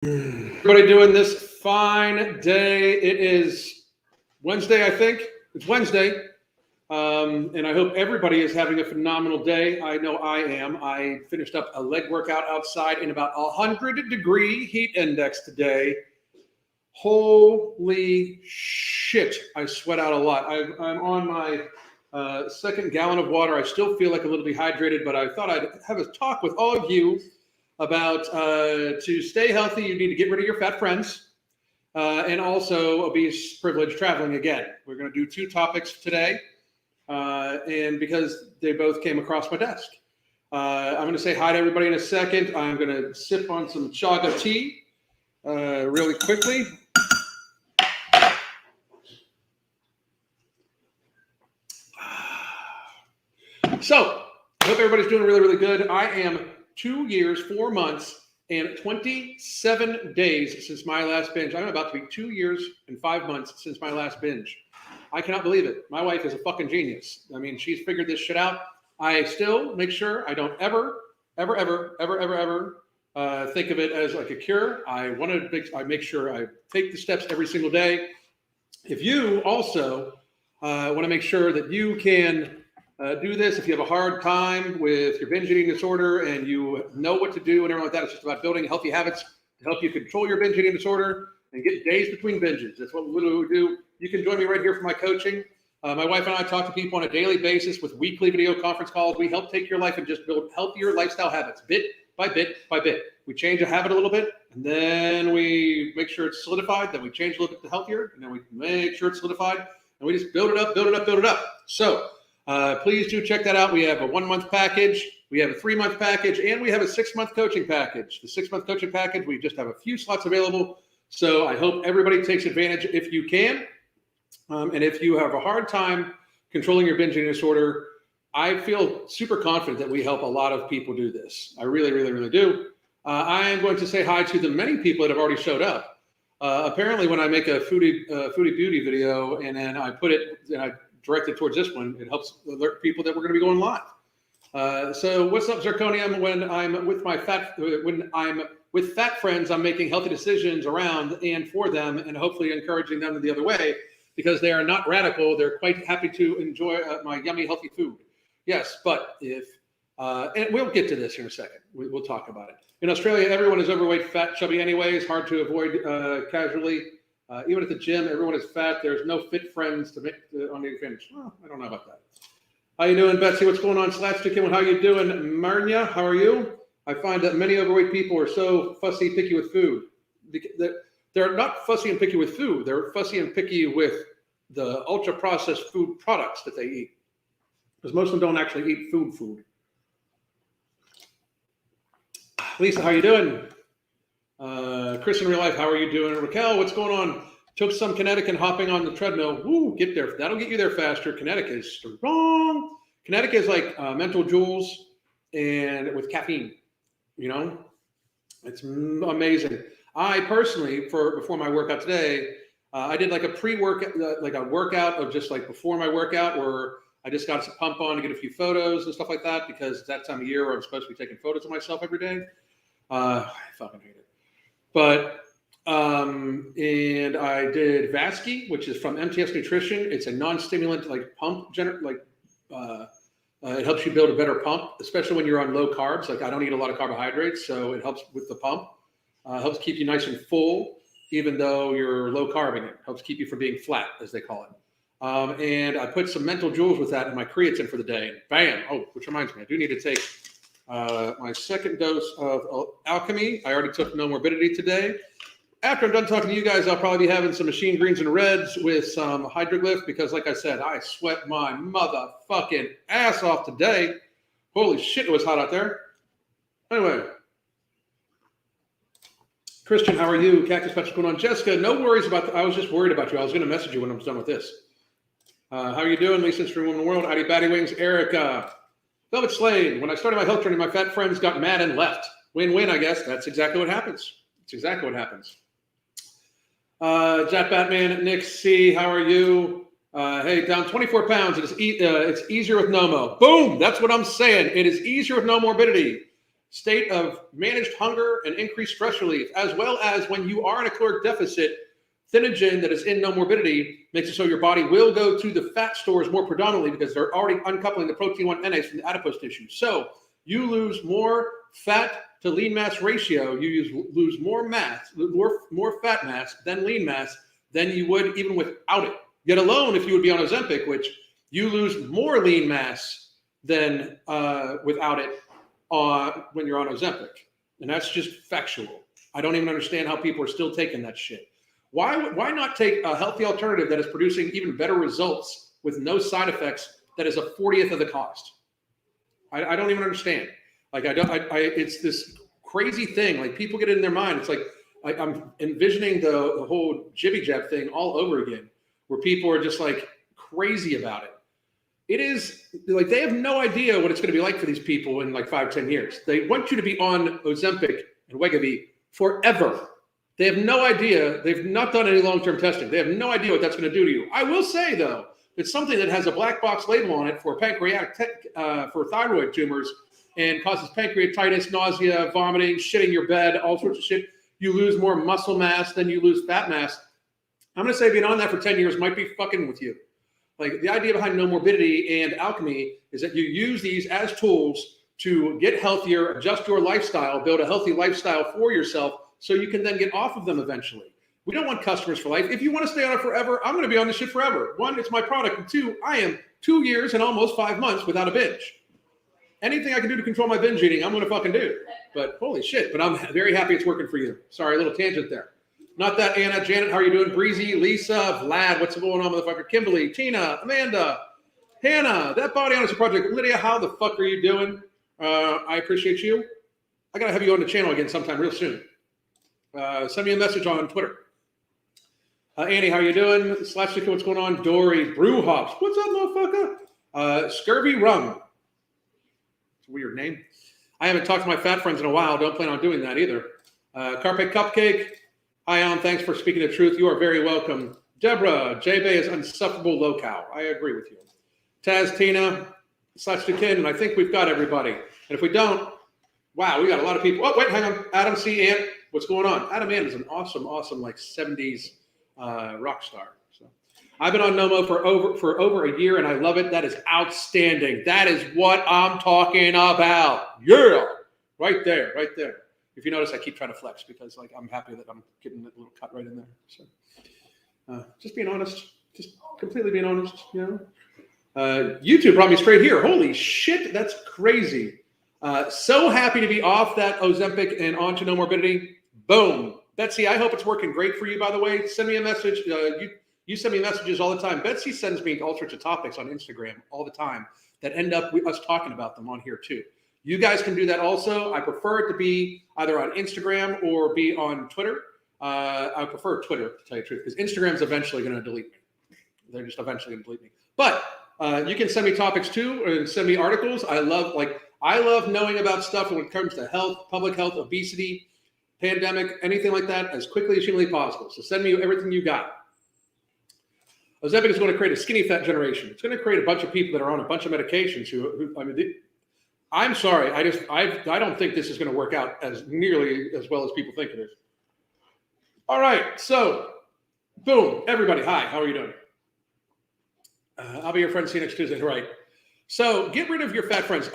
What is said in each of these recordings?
Everybody doing this fine day. It is Wednesday, I think. It's Wednesday. And I hope everybody is having a phenomenal day. I know I am. I finished up a leg workout outside in about 100-degree heat index today. Holy shit. I sweat out a lot. I'm on my second gallon of water. I still feel like a little dehydrated, but I thought I'd have a talk with all of you about to stay healthy, you need to get rid of your fat friends, and also obese privilege traveling again. We're going to do two topics today, and because they both came across my desk. I'm going to say hi to everybody in a second. I'm going to sip on some chaga tea really quickly. So, I hope everybody's doing really, really good. I am 2 years, 4 months, and 27 days since my last binge. I'm about to be 2 years and 5 months since my last binge. I cannot believe it. My wife is a fucking genius. I mean, she's figured this shit out. I still make sure I don't ever think of it as like a cure. I make sure I take the steps every single day. If you also want to make sure that you can do this, if you have a hard time with your binge eating disorder and you know what to do and everything like that, it's just about building healthy habits to help you control your binge eating disorder and get days between binges. That's what we literally do. You can join me right here for my coaching. My wife and I talk to people on a daily basis with weekly video conference calls. We help take your life and just build healthier lifestyle habits, bit by bit by bit. We change a habit a little bit, and then we make sure it's solidified. Then we change a little bit to healthier, and then we make sure it's solidified, and we just build it up. So please do check that out. We have a 1 month package, we have a 3 month package, and we have a 6 month coaching package. The 6 month coaching package, we just have a few slots available. So I hope everybody takes advantage if you can. And if you have a hard time controlling your binge eating disorder, I feel super confident that we help a lot of people do this. I really, really, really do. I am going to say hi to the many people that have already showed up. Apparently, when I make a foodie beauty video and then I put it and I direct it towards this one, it helps alert people that we're going to be going live. So what's up, Zirconium? When I'm with fat friends, I'm making healthy decisions around and for them, and hopefully encouraging them the other way because they are not radical. They're quite happy to enjoy my yummy, healthy food. Yes, but if and we'll get to this here in a second. We'll talk about it. In Australia, everyone is overweight, fat, chubby anyways. Hard to avoid casually. Even at the gym, everyone is fat. There's no fit friends to make on the advantage. Oh, I don't know about that. How you doing, Betsy? What's going on? Slapstick Kim, how you doing? Marnia, how are you? I find that many overweight people are so fussy, picky with food. They're not fussy and picky with food. They're fussy and picky with the ultra-processed food products that they eat. Because most of them don't actually eat food. Lisa, how you doing? Chris in real life, how are you doing? Raquel, what's going on? Took some kinetic and hopping on the treadmill. Woo, get there. That'll get you there faster. Kinetic is strong. Kinetic is like mental joules and with caffeine. You know, it's amazing. I personally, before my workout today, I did like a pre-workout, like a workout of just like before my workout where I just got some pump on to get a few photos and stuff like that because it's that time of year where I'm supposed to be taking photos of myself every day. I fucking hate it. But, and I did Vasky, which is from MTS Nutrition. It's a non-stimulant, like pump, it helps you build a better pump, especially when you're on low carbs. Like I don't eat a lot of carbohydrates, so it helps with the pump. Helps keep you nice and full, even though you're low carbing. It helps keep you from being flat, as they call it. And I put some mental joules with that in my creatine for the day. And bam! Oh, which reminds me, I do need to take my second dose of Alchemy. I already took No Morbidity today. After I'm done talking to you guys, I'll probably be having some machine greens and reds with some hydroglyph because, like I said, I sweat my motherfucking ass off today. Holy shit, it was hot out there. Anyway, Christian, how are you? Cactus Patch, what's going on? Jessica, no worries about I was just worried about you. I was going to message you when I was done with this. How are you doing, Lisa? Stream Woman in the World. Howdy, Batty Wings. Erica. Velvet Slade. When I started my health journey, my fat friends got mad and left. Win-win, I guess. That's exactly what happens. It's exactly what happens. Jack Batman, Nick C, how are you? Hey, down 24 pounds. It's easier with Nomo. Boom! That's what I'm saying. It is easier with no morbidity. state of managed hunger and increased stress relief, as well as when you are in a caloric deficit, Thinogen that is in No Morbidity makes it so your body will go to the fat stores more predominantly because they're already uncoupling the protein 1 NAs from the adipose tissue. So you lose more fat to lean mass ratio. You lose more mass, more fat mass than lean mass than you would even without it. Yet alone, if you would be on Ozempic, which you lose more lean mass than without it when you're on Ozempic. And that's just factual. I don't even understand how people are still taking that shit. Why not take a healthy alternative that is producing even better results with no side effects that is a 40th of the cost? I don't even understand. Like it's this crazy thing. Like people get it in their mind. It's like I'm envisioning the whole jibby jab thing all over again, where people are just like crazy about it. It is like they have no idea what it's going to be like for these people in like 5-10 years. They want you to be on Ozempic and Wegovy forever. They have no idea. They've not done any long-term testing. They have no idea what that's going to do to you. I will say, though, it's something that has a black box label on it for for thyroid tumors and causes pancreatitis, nausea, vomiting, shitting your bed, all sorts of shit. You lose more muscle mass than you lose fat mass. I'm going to say being on that for 10 years might be fucking with you. Like the idea behind No Morbidity and Alchemy is that you use these as tools to get healthier, adjust your lifestyle, build a healthy lifestyle for yourself, so you can then get off of them eventually. We don't want customers for life. If you want to stay on it forever, I'm going to be on this shit forever. One, it's my product. And two, I am 2 years and almost 5 months without a binge. Anything I can do to control my binge eating, I'm going to fucking do. But holy shit, but I'm very happy it's working for you. Sorry, a little tangent there. Not that, Anna, Janet, how are you doing? Breezy, Lisa, Vlad, what's going on, motherfucker? Kimberly, Tina, Amanda, Hannah, that Body Honesty Project. Lydia, how the fuck are you doing? I appreciate you. I got to have you on the channel again sometime real soon. Send me a message on Twitter. Annie, how you doing? Slapstick, what's going on? Dory, Brew Hops, what's up, motherfucker? Scurvy Rum. It's a weird name. I haven't talked to my fat friends in a while. Don't plan on doing that either. Carpe Cupcake. Hi, Alan. Thanks for speaking the truth. You are very welcome. Deborah, J-Bay is insufferable low-cow. I agree with you. Taz, Tina, Slapstick Kid, and I think we've got everybody. And if we don't, wow, we got a lot of people. Oh, wait, hang on. Adam C. Ant. What's going on? Adam Ant is an awesome like 70s rock star. So I've been on Nomo for over a year and I love it. That is outstanding. That is what I'm talking about. Yeah, right there. If you notice, I keep trying to flex because like I'm happy that I'm getting that little cut right in there. So just being honest, just completely being honest. You know, YouTube brought me straight here. Holy shit, that's crazy. So happy to be off that Ozempic and onto No Morbidity. Boom. Betsy, I hope it's working great for you, by the way. Send me a message. You send me messages all the time. Betsy sends me all sorts of topics on Instagram all the time that end up with us talking about them on here too. You guys can do that also. I prefer it to be either on Instagram or be on Twitter. I prefer Twitter, to tell you the truth, because Instagram's eventually going to delete me. They're just eventually going to delete me. But you can send me topics too and send me articles. I love knowing about stuff when it comes to health, public health, obesity, pandemic, anything like that as quickly as humanly possible. So send me everything you got. Ozempic is going to create a skinny fat generation. It's going to create a bunch of people that are on a bunch of medications who I mean, I'm sorry. I don't think this is going to work out as nearly as well as people think it is. All right. So boom, everybody. Hi, how are you doing? I'll be your friend. See you next Tuesday. Right. So get rid of your fat friends.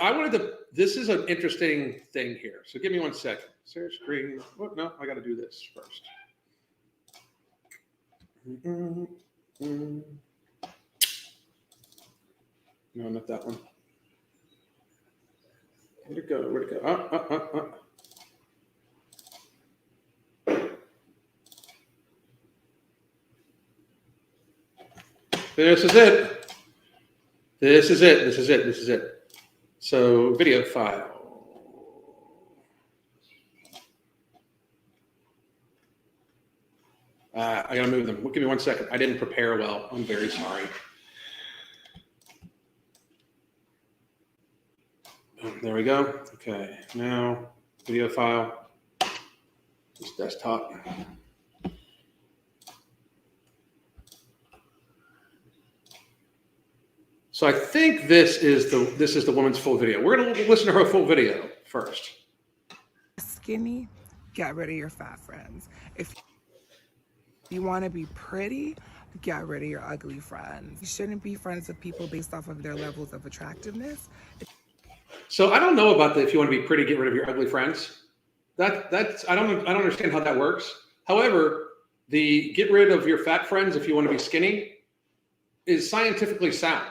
This is an interesting thing here. So give me 1 second. Share screen. Oh, no, I got to do this first. No, not that one. Where'd it go? This is it. So video file. I gotta move them. Give me 1 second. I didn't prepare well. I'm very sorry. There we go. Okay, now video file. This desktop. So I think this is the woman's full video. We're gonna listen to her full video first. skinny, get rid of your fat friends. If you want to be pretty, get rid of your ugly friends. You shouldn't be friends with people based off of their levels of attractiveness. So I don't know about the if you want to be pretty, get rid of your ugly friends. That's I don't understand how that works. However, the get rid of your fat friends if you want to be skinny is scientifically sound.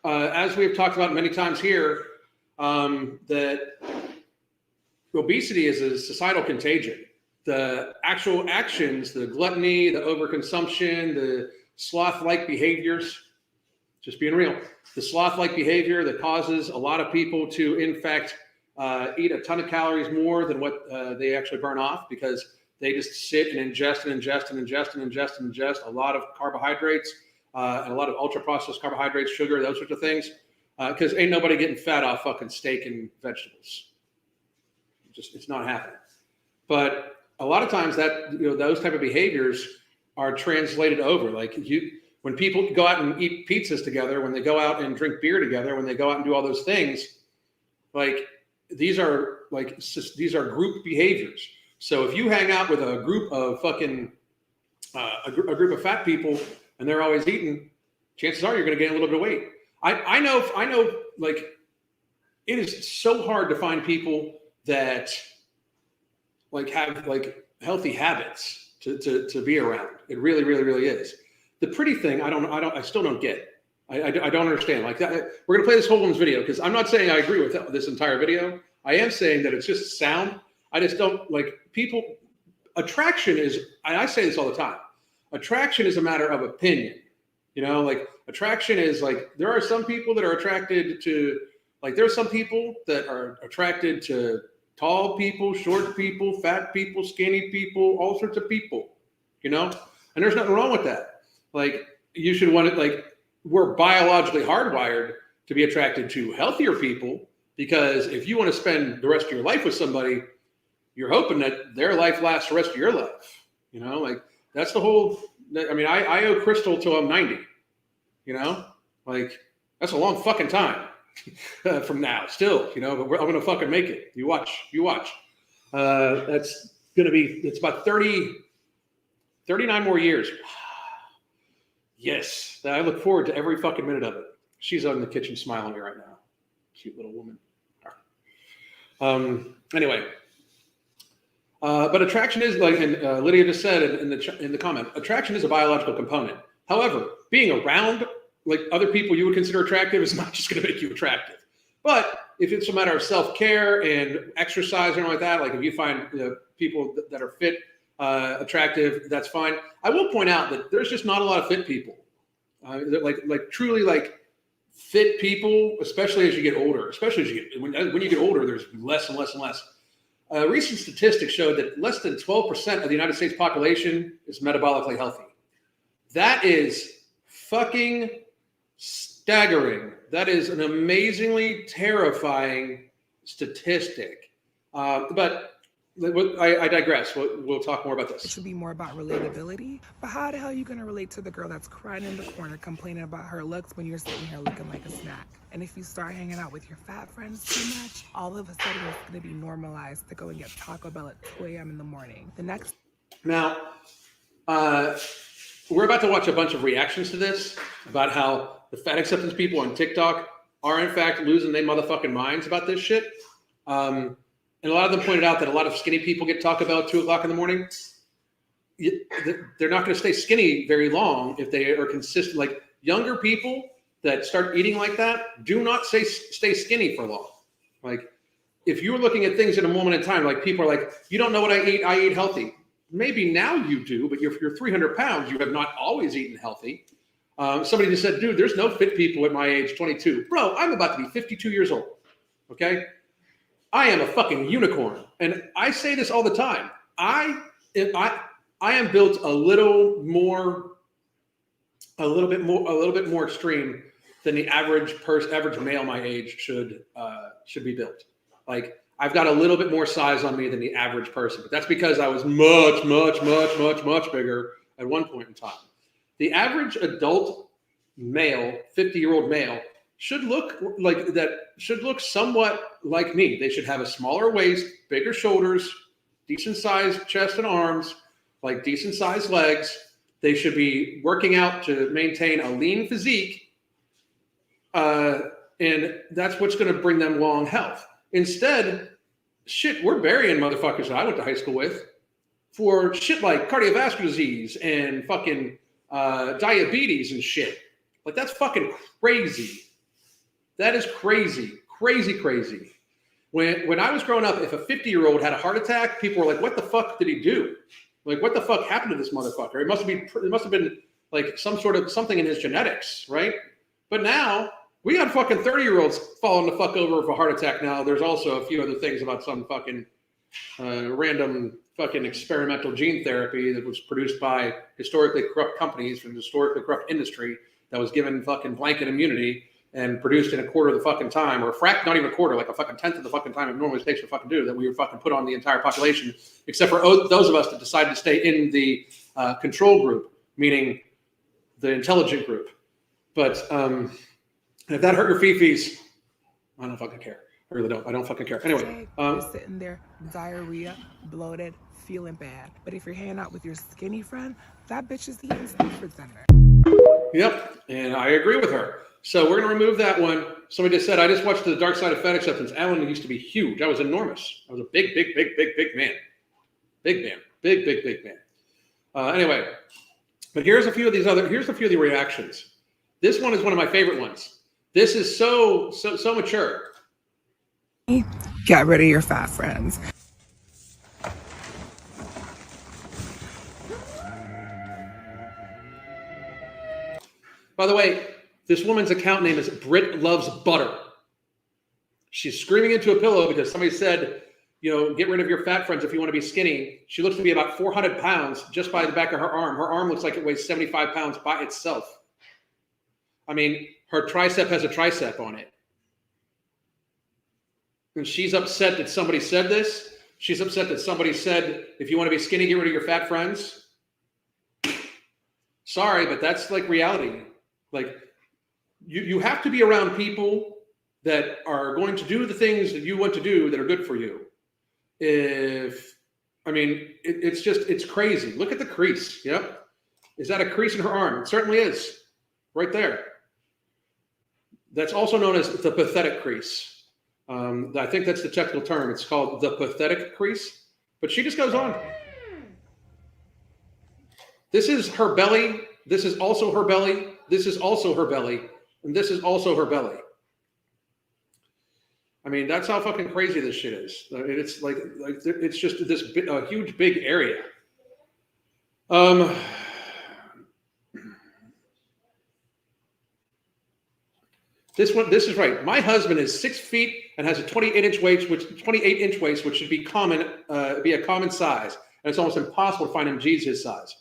As we've talked about many times here, that obesity is a societal contagion. The actual actions, the gluttony, the overconsumption, the sloth-like behaviors, just being real, the sloth-like behavior that causes a lot of people to, in fact, eat a ton of calories more than what they actually burn off because they just sit and ingest a lot of carbohydrates and a lot of ultra-processed carbohydrates, sugar, those sorts of things, because ain't nobody getting fat off fucking steak and vegetables. It's not happening. But a lot of times that those type of behaviors are translated over. Like when people go out and eat pizzas together, when they go out and drink beer together, when they go out and do all those things, like these are group behaviors. So if you hang out with a group of fucking a group of fat people and they're always eating, chances are you're going to gain a little bit of weight. I know like it is so hard to find people that like have like healthy habits to be around. It really, really, really is. The pretty thing, I still don't get. I don't understand. Like that, we're gonna play this whole woman's video because I'm not saying I agree with this entire video. I am saying that it's just sound. I just don't like people. Attraction is, and I say this all the time. Attraction is a matter of opinion. Like attraction is like there are some people that are attracted to, like there are some people that are attracted to tall people, short people, fat people, skinny people, all sorts of people, and there's nothing wrong with that. Like you should want it, like we're biologically hardwired to be attracted to healthier people because if you want to spend the rest of your life with somebody, you're hoping that their life lasts the rest of your life. Like that's the whole, I mean, I owe Crystal till I'm 90, like that's a long fucking time. From now still, but I'm going to fucking make it. You watch. That's going to be, it's about 39 more years. Yes. I look forward to every fucking minute of it. She's on the kitchen smiling at me right now. Cute little woman. Anyway, but attraction is like, and Lydia just said in the comment, attraction is a biological component. However, being around like other people you would consider attractive is not just going to make you attractive. But if it's a matter of self-care and exercise or like that, like if you find people that are fit, attractive, that's fine. I will point out that there's just not a lot of fit people. Like truly like fit people, especially as you get older, especially as you get, when you get older, there's less and less and less. Recent statistics showed that less than 12% of the United States population is metabolically healthy. That is fucking staggering. That is an amazingly terrifying statistic. But I digress. We'll talk more about this. It should be more about relatability. But how the hell are you going to relate to the girl that's crying in the corner, complaining about her looks when you're sitting here looking like a snack? And if you start hanging out with your fat friends too much, all of a sudden it's going to be normalized to go and get Taco Bell at 2 a.m. in the morning. Now, we're about to watch a bunch of reactions to this about how the fat acceptance people on TikTok are in fact losing their motherfucking minds about this shit. And a lot of them pointed out that a lot of skinny people get Taco Bell at 2 o'clock in the morning. They're not going to stay skinny very long if they are consistent. Like younger people that start eating like that do not stay skinny for long. Like if you're looking at things at a moment in time, like people are like, you don't know what I eat healthy. Maybe now you do, but if you're 300 pounds, you have not always eaten healthy. Somebody just said, dude, there's no fit people at my age, 22. Bro, I'm about to be 52 years old, okay? I am a fucking unicorn. And I say this all the time. I am built a little bit more extreme than the average male my age should be built. Like, I've got a little bit more size on me than the average person, but that's because I was much bigger at one point in time. The average adult male, 50-year-old male, should look like that, should look somewhat like me. They should have a smaller waist, bigger shoulders, decent sized chest and arms, like decent sized legs. They should be working out to maintain a lean physique. And that's what's going to bring them long health. Instead, shit, we're burying motherfuckers that I went to high school with for shit like cardiovascular disease and fucking diabetes and shit. Like, that's fucking crazy. That is crazy, crazy, crazy. When I was growing up, if a 50-year-old had a heart attack, people were like, what the fuck did he do? Like, what the fuck happened to this motherfucker? It must have been like some sort of something in his genetics, right? But now we got fucking 30-year-olds falling the fuck over for a heart attack now. There's also a few other things about some fucking random fucking experimental gene therapy that was produced by historically corrupt companies from historically corrupt industry that was given fucking blanket immunity and produced in a quarter of the fucking time, or not even a quarter, like a fucking tenth of the fucking time it normally takes to fucking do, that we were fucking put on the entire population, except for those of us that decided to stay in the control group, meaning the intelligent group. But if that hurt your fifis, I don't fucking care. I really don't. I don't fucking care. Anyway. You're sitting there, diarrhea, bloated, feeling bad. But if you're hanging out with your skinny friend, that bitch is eating Stanford Center. Yep, and I agree with her. So we're going to remove that one. Somebody just said, I just watched The Dark Side of Fat Acceptance. Alan used to be huge. I was enormous. I was a big, big, big, big, big man. Big man. Big, big, big man. Anyway, but here's a few of the reactions. This one is one of my favorite ones. This is so mature. Get rid of your fat friends. By the way, this woman's account name is Brit Loves Butter. She's screaming into a pillow because somebody said, get rid of your fat friends if you want to be skinny. She looks to be about 400 pounds just by the back of her arm. Her arm looks like it weighs 75 pounds by itself. I mean, her tricep has a tricep on it. And she's upset that somebody said this. She's upset that somebody said, if you want to be skinny, get rid of your fat friends. Sorry, but that's like reality. Like, you have to be around people that are going to do the things that you want to do that are good for you. It's crazy. Look at the crease. Yep. Is that a crease in her arm? It certainly is. Right there. That's also known as the pathetic crease. I think that's the technical term. It's called the pathetic crease. But she just goes on. This is her belly. This is also her belly. This is also her belly. And this is also her belly. I mean, that's how fucking crazy this shit is. It's like it's just this huge, big area. This is right. My husband is 6 feet and has a 28-inch waist, which should be be a common size. And it's almost impossible to find him G's his size.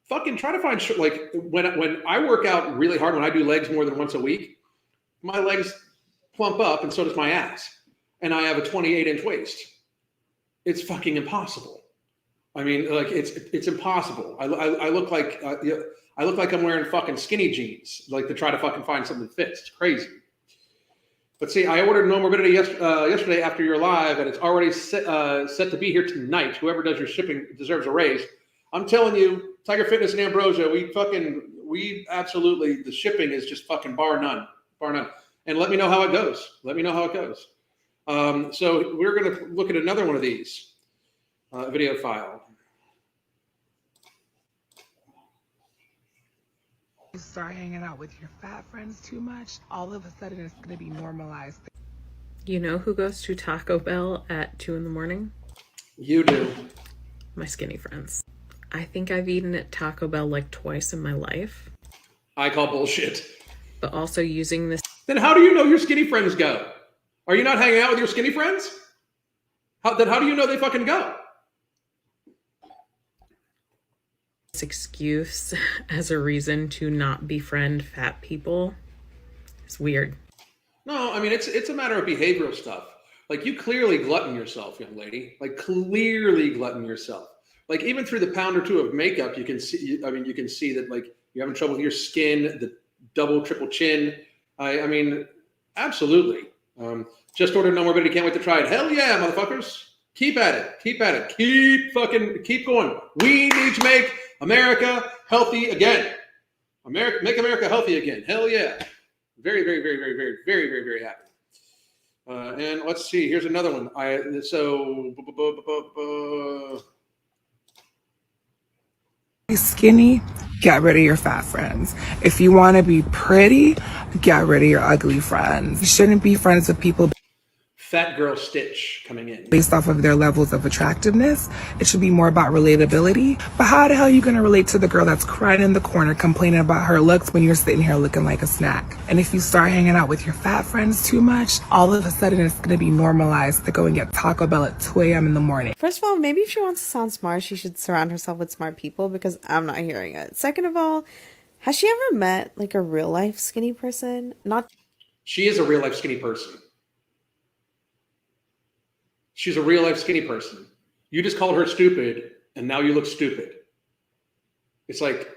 Fucking try to find like when I work out really hard, when I do legs more than once a week, my legs plump up and so does my ass. And I have a 28-inch waist. It's fucking impossible. I mean, like it's impossible. I look like I'm wearing fucking skinny jeans, like to try to fucking find something that fits. It's crazy. But see, I ordered No Morbidity yesterday after your live, and it's already set to be here tonight. Whoever does your shipping deserves a raise. I'm telling you, Tiger Fitness and Ambrosia, we absolutely, the shipping is just fucking bar none. And let me know how it goes. So we're going to look at another one of these video file. You start hanging out with your fat friends too much, all of a sudden it's going to be normalized. You know who goes to Taco Bell at 2 a.m? You do. My skinny friends. I think I've eaten at Taco Bell like twice in my life. I call bullshit. But also using this. Then how do you know your skinny friends go? Are you not hanging out with your skinny friends? How do you know they fucking go? This excuse as a reason to not befriend fat people. It's weird. No, I mean, it's a matter of behavioral stuff. Like, you clearly glutton yourself, young lady. Like, clearly glutton yourself. Like, even through the pound or two of makeup, you can see that, like, you're having trouble with your skin, the double, triple chin. I mean, absolutely. Just ordered no morbidity. Can't wait to try it. Hell yeah, motherfuckers. Keep at it. Keep at it. Keep going. We need to make America healthy again. Make America healthy again. Hell yeah. Very, very, very, very, very, very, very, very happy. And let's see. Here's another one. Skinny, get rid of your fat friends. If you want to be pretty, get rid of your ugly friends. You shouldn't be friends with people Fat girl Stitch coming in. based off of their levels of attractiveness. It should be more about relatability. But how the hell are you going to relate to the girl that's crying in the corner complaining about her looks when you're sitting here looking like a snack? And if you start hanging out with your fat friends too much, all of a sudden it's going to be normalized to go and get Taco Bell at 2 a.m. in the morning. First of all, maybe if she wants to sound smart, she should surround herself with smart people, because I'm not hearing it. Second of all, has she ever met like a real life skinny person? She is a real life skinny person. She's a real life skinny person. You just called her stupid, and now you look stupid. It's like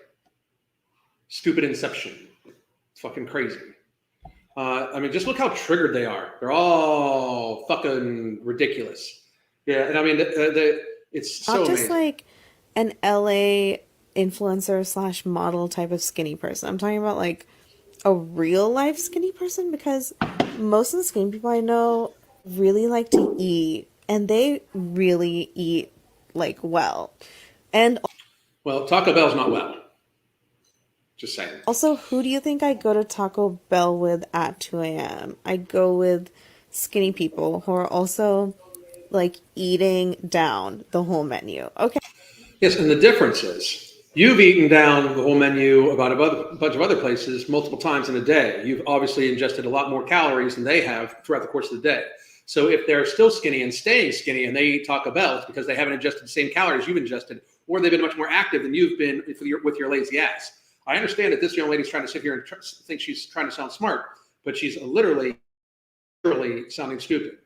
stupid inception. It's fucking crazy. I mean, just look how triggered they are. They're all fucking ridiculous. Yeah, and I mean, it's so not just amazing. like an LA influencer slash model type of skinny person. I'm talking about like a real life skinny person, because most of the skinny people I know really like to eat, and they really eat like well. And Well, Taco Bell's not well. Just saying. also, who do you think I go to Taco Bell with at 2 a.m.? I go with skinny people who are also like eating down the whole menu. Okay. Yes, and the difference is you've eaten down the whole menu about a bunch of other places multiple times in a day. You've obviously ingested a lot more calories than they have throughout the course of the day. So if they're still skinny and staying skinny and they eat Taco Bell, it's because they haven't ingested the same calories you've ingested, or they've been much more active than you've been with your lazy ass. I understand that this young lady's trying to sit here and think she's trying to sound smart, but she's literally sounding stupid.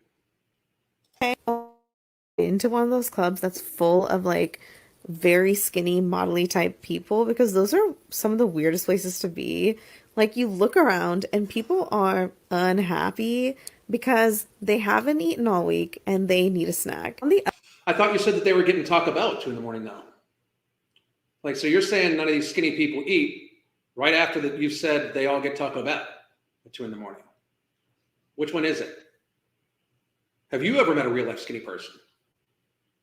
Into one of those clubs that's full of like very skinny modelly type people, because those are some of the weirdest places to be. Like, you look around and people are unhappy because they haven't eaten all week and they need a snack. I thought you said that they were getting Taco Bell at 2 a.m. though. Like, so you're saying none of these skinny people eat right after that you've said they all get Taco Bell at 2 a.m. Which one is it? Have you ever met a real life skinny person?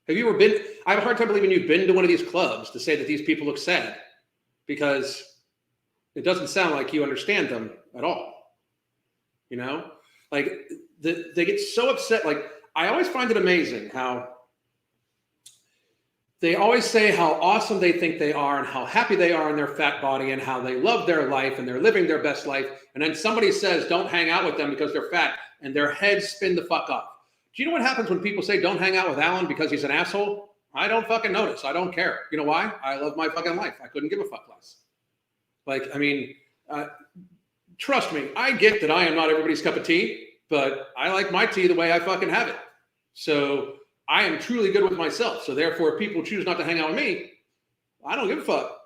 Have you ever been? I have a hard time believing you've been to one of these clubs to say that these people look sad, because it doesn't sound like you understand them at all. You know, like they get so upset. Like, I always find it amazing how they always say how awesome they think they are and how happy they are in their fat body and how they love their life and they're living their best life. And then somebody says, don't hang out with them because they're fat, and their heads spin the fuck off. Do you know what happens when people say, don't hang out with Alan because he's an asshole? I don't fucking notice. I don't care. You know why? I love my fucking life. I couldn't give a fuck less. Like, I mean, trust me, I get that I am not everybody's cup of tea, but I like my tea the way I fucking have it. So I am truly good with myself. So therefore, if people choose not to hang out with me, I don't give a fuck.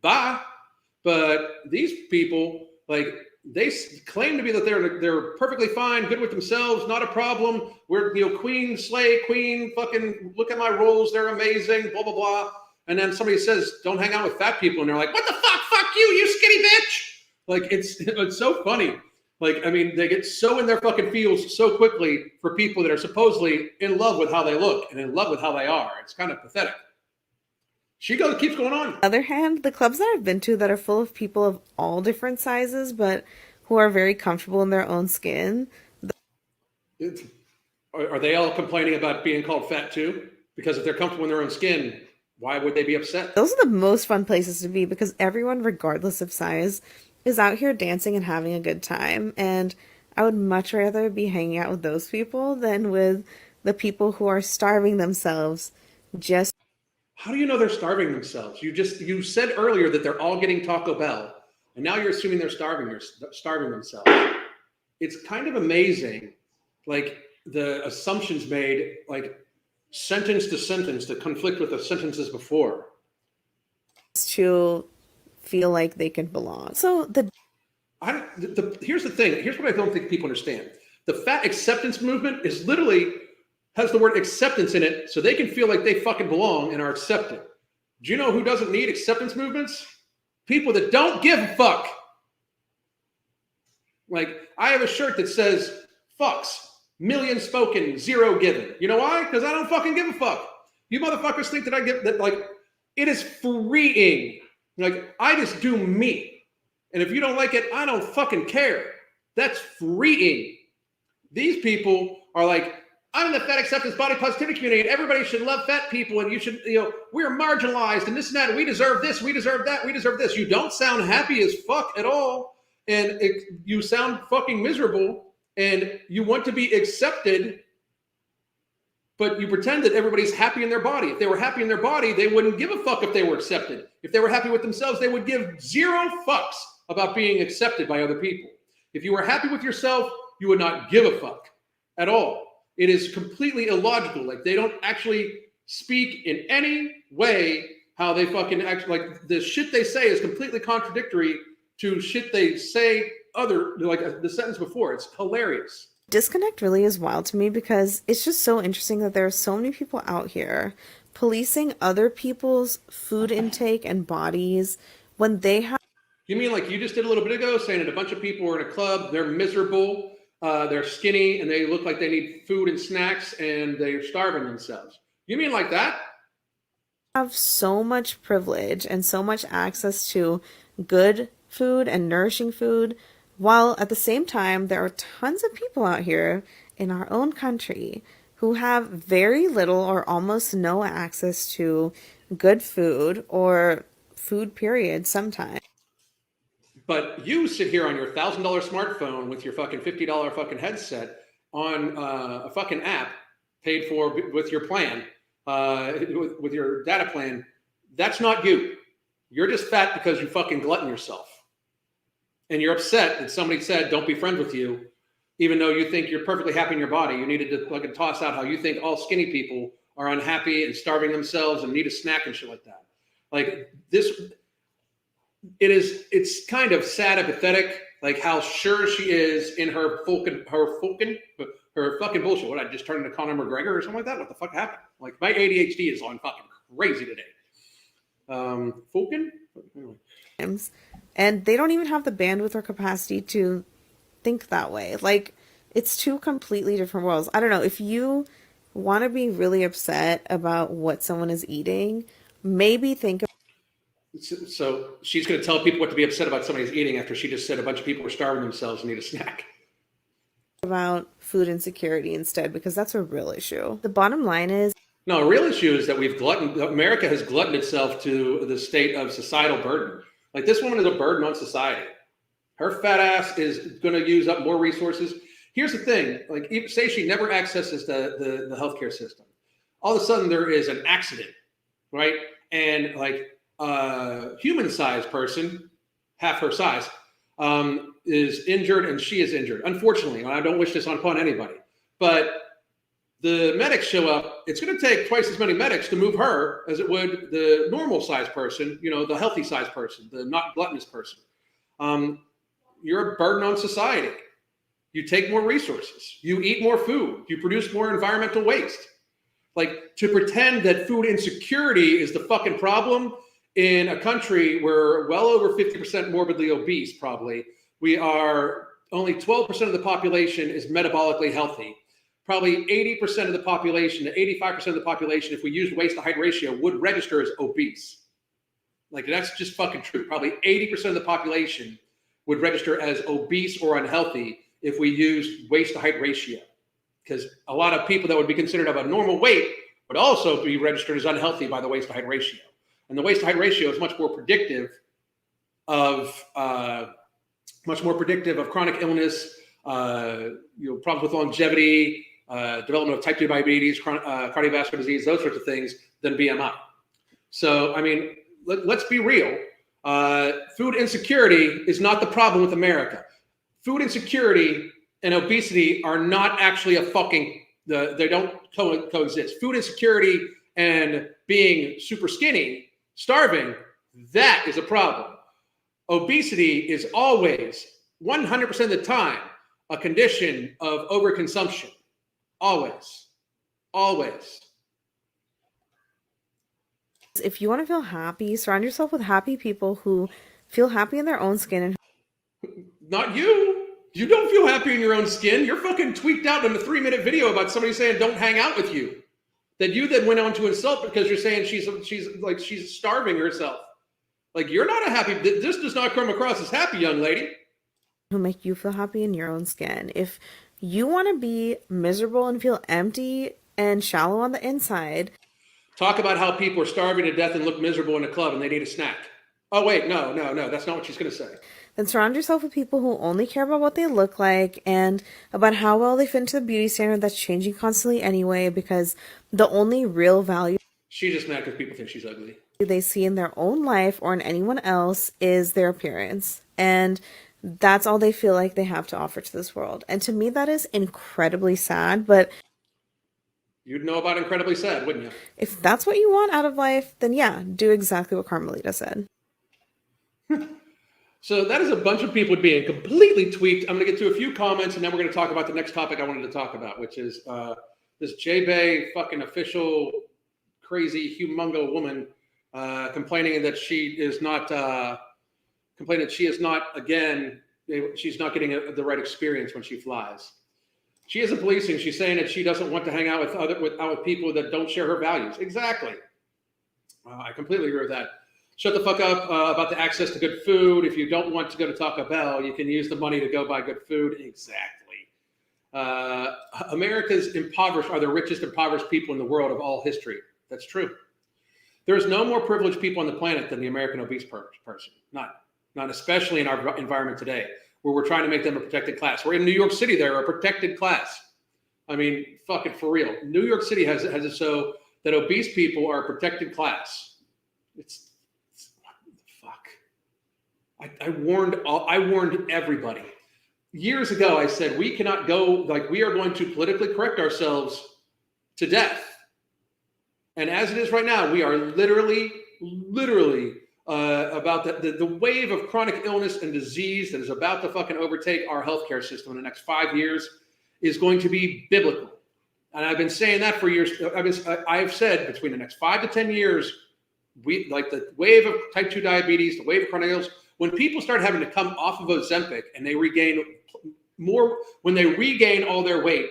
Bye. But these people, like, they claim to be that they're perfectly fine, good with themselves, not a problem. We're, queen, slay, queen, fucking look at my rolls, they're amazing, blah, blah, blah. And then somebody says, don't hang out with fat people. And they're like, what the fuck? Fuck you, you skinny bitch. Like, it's so funny. Like, I mean, they get so in their fucking feels so quickly for people that are supposedly in love with how they look and in love with how they are. It's kind of pathetic. Keeps going on. On the other hand, the clubs that I've been to that are full of people of all different sizes, but who are very comfortable in their own skin. Are they all complaining about being called fat too? Because if they're comfortable in their own skin, why would they be upset? Those are the most fun places to be, because everyone, regardless of size, is out here dancing and having a good time. And I would much rather be hanging out with those people than with the people who are starving themselves just. How do you know they're starving themselves? You said earlier that they're all getting Taco Bell, and now you're assuming they're starving themselves. It's kind of amazing, like the assumptions made, like sentence to sentence, that conflict with the sentences before. To feel like they can belong. So the Here's the thing. Here's what I don't think people understand. The fat acceptance movement is literally has the word acceptance in it, so they can feel like they fucking belong and are accepted. Do you know who doesn't need acceptance movements? People that don't give a fuck. Like, I have a shirt that says, fucks, million spoken, zero given. You know why? Because I don't fucking give a fuck. You motherfuckers think that I give that, like, it is freeing. Like, I just do me. And if you don't like it, I don't fucking care. That's freeing. These people are like, I'm in the fat acceptance body positivity community, and everybody should love fat people, and you should, we're marginalized, and this and that, and we deserve this, we deserve that, we deserve this. You don't sound happy as fuck at all, and you sound fucking miserable, and you want to be accepted, but you pretend that everybody's happy in their body. If they were happy in their body, they wouldn't give a fuck if they were accepted. If they were happy with themselves, they would give zero fucks about being accepted by other people. If you were happy with yourself, you would not give a fuck at all. It is completely illogical. Like, they don't actually speak in any way how they fucking act. Like, the shit they say is completely contradictory to shit they say like the sentence before. It's hilarious. Disconnect really is wild to me because it's just so interesting that there are so many people out here policing other people's food intake and bodies when they have. You mean like you just did a little bit ago, saying that a bunch of people are in a club, they're miserable, they're skinny, and they look like they need food and snacks, and they're starving themselves. You mean like that? Have so much privilege and so much access to good food and nourishing food, while at the same time there are tons of people out here in our own country who have very little or almost no access to good food or food period sometimes. But you sit here on your $1,000 smartphone with your fucking $50 fucking headset on a fucking app paid for with your plan, with your data plan. That's not you. You're just fat because you fucking glutton yourself. And you're upset that somebody said, don't be friends with you, even though you think you're perfectly happy in your body. You needed to fucking toss out how you think all skinny people are unhappy and starving themselves and need a snack and shit like that. Like this, it's kind of sad and pathetic, like how sure she is in her fucking bullshit. What, I just turned into Conor McGregor or something like that? What the fuck happened? Like, my ADHD is on fucking crazy today. Fulkin? And they don't even have the bandwidth or capacity to think that way. Like, it's two completely different worlds. I don't know. If you want to be really upset about what someone is eating, maybe think about. So she's going to tell people what to be upset about somebody's eating after she just said a bunch of people are starving themselves and need a snack. About food insecurity instead, because that's a real issue. The bottom line is, no, a real issue is that America has gluttoned itself to the state of societal burden. Like, this woman is a burden on society. Her fat ass is going to use up more resources. Here's the thing, like, say she never accesses the healthcare system. All of a sudden there is an accident, right? And like a human-sized person, half her size, is injured, and she is injured. Unfortunately, I don't wish this upon anybody, but the medics show up. It's going to take twice as many medics to move her as it would the normal-sized person, the healthy-sized person, the not gluttonous person. You're a burden on society. You take more resources. You eat more food. You produce more environmental waste. Like, to pretend that food insecurity is the fucking problem in a country where well over 50% morbidly obese, probably, we are only 12% of the population is metabolically healthy. Probably 80% of the population to 85% of the population, if we used waist to height ratio, would register as obese. Like, that's just fucking true. Probably 80% of the population would register as obese or unhealthy if we used waist to height ratio. Because a lot of people that would be considered of a normal weight would also be registered as unhealthy by the waist to height ratio. And the waist to height ratio is much more predictive of chronic illness, problems with longevity, development of type 2 diabetes, cardiovascular disease, those sorts of things, than BMI. So, I mean, let's be real. Food insecurity is not the problem with America. Food insecurity and obesity are not actually they don't coexist. Food insecurity and being super skinny, starving, that is a problem. Obesity is always 100% of the time a condition of overconsumption. Always. Always. If you want to feel happy, surround yourself with happy people who feel happy in their own skin. And Not you. You don't feel happy in your own skin. You're fucking tweaked out in a 3-minute video about somebody saying don't hang out with you. That you then went on to insult because you're saying she's starving herself. Like, you're not a happy, this does not come across as happy, young lady. who make you feel happy in your own skin. If you want to be miserable and feel empty and shallow on the inside, Talk about how people are starving to death and look miserable in a club and they need a snack. Oh, wait, no. That's not what she's going to say. then surround yourself with people who only care about what they look like and about how well they fit into the beauty standard that's changing constantly anyway, because the only real value She's just mad because people think she's ugly. they see in their own life or in anyone else is their appearance. And that's all they feel like they have to offer to this world. And to me, that is incredibly sad. But You'd know about incredibly sad, wouldn't you? if that's what you want out of life, then yeah, do exactly what Carmelita said. So that is a bunch of people being completely tweaked. I'm going to get to a few comments, and then we're going to talk about the next topic I wanted to talk about, which is this J-Bay fucking official crazy humongo woman complaining that she is not again, she's not getting the right experience when she flies. She isn't policing. She's saying that she doesn't want to hang out with people that don't share her values. Exactly. I completely agree with that. Shut the fuck up about the access to good food. If you don't want to go to Taco Bell, you can use the money to go buy good food. Exactly. America's impoverished are the richest impoverished people in the world of all history. That's true. There's no more privileged people on the planet than the American obese person. Not especially in our environment today, where we're trying to make them a protected class. We're in New York City, they're a protected class. I mean, fucking for real. New York City has it so that obese people are a protected class. It's what the fuck? I warned everybody. Years ago, I said, we cannot go, we are going to politically correct ourselves to death. And as it is right now, we are literally about the wave of chronic illness and disease that is about to fucking overtake our healthcare system in the next 5 years is going to be biblical. And I've been saying that for years. I've said between the next 5 to 10 years, the wave of type 2 diabetes, the wave of chronic illness, when people start having to come off of Ozempic and they regain all their weight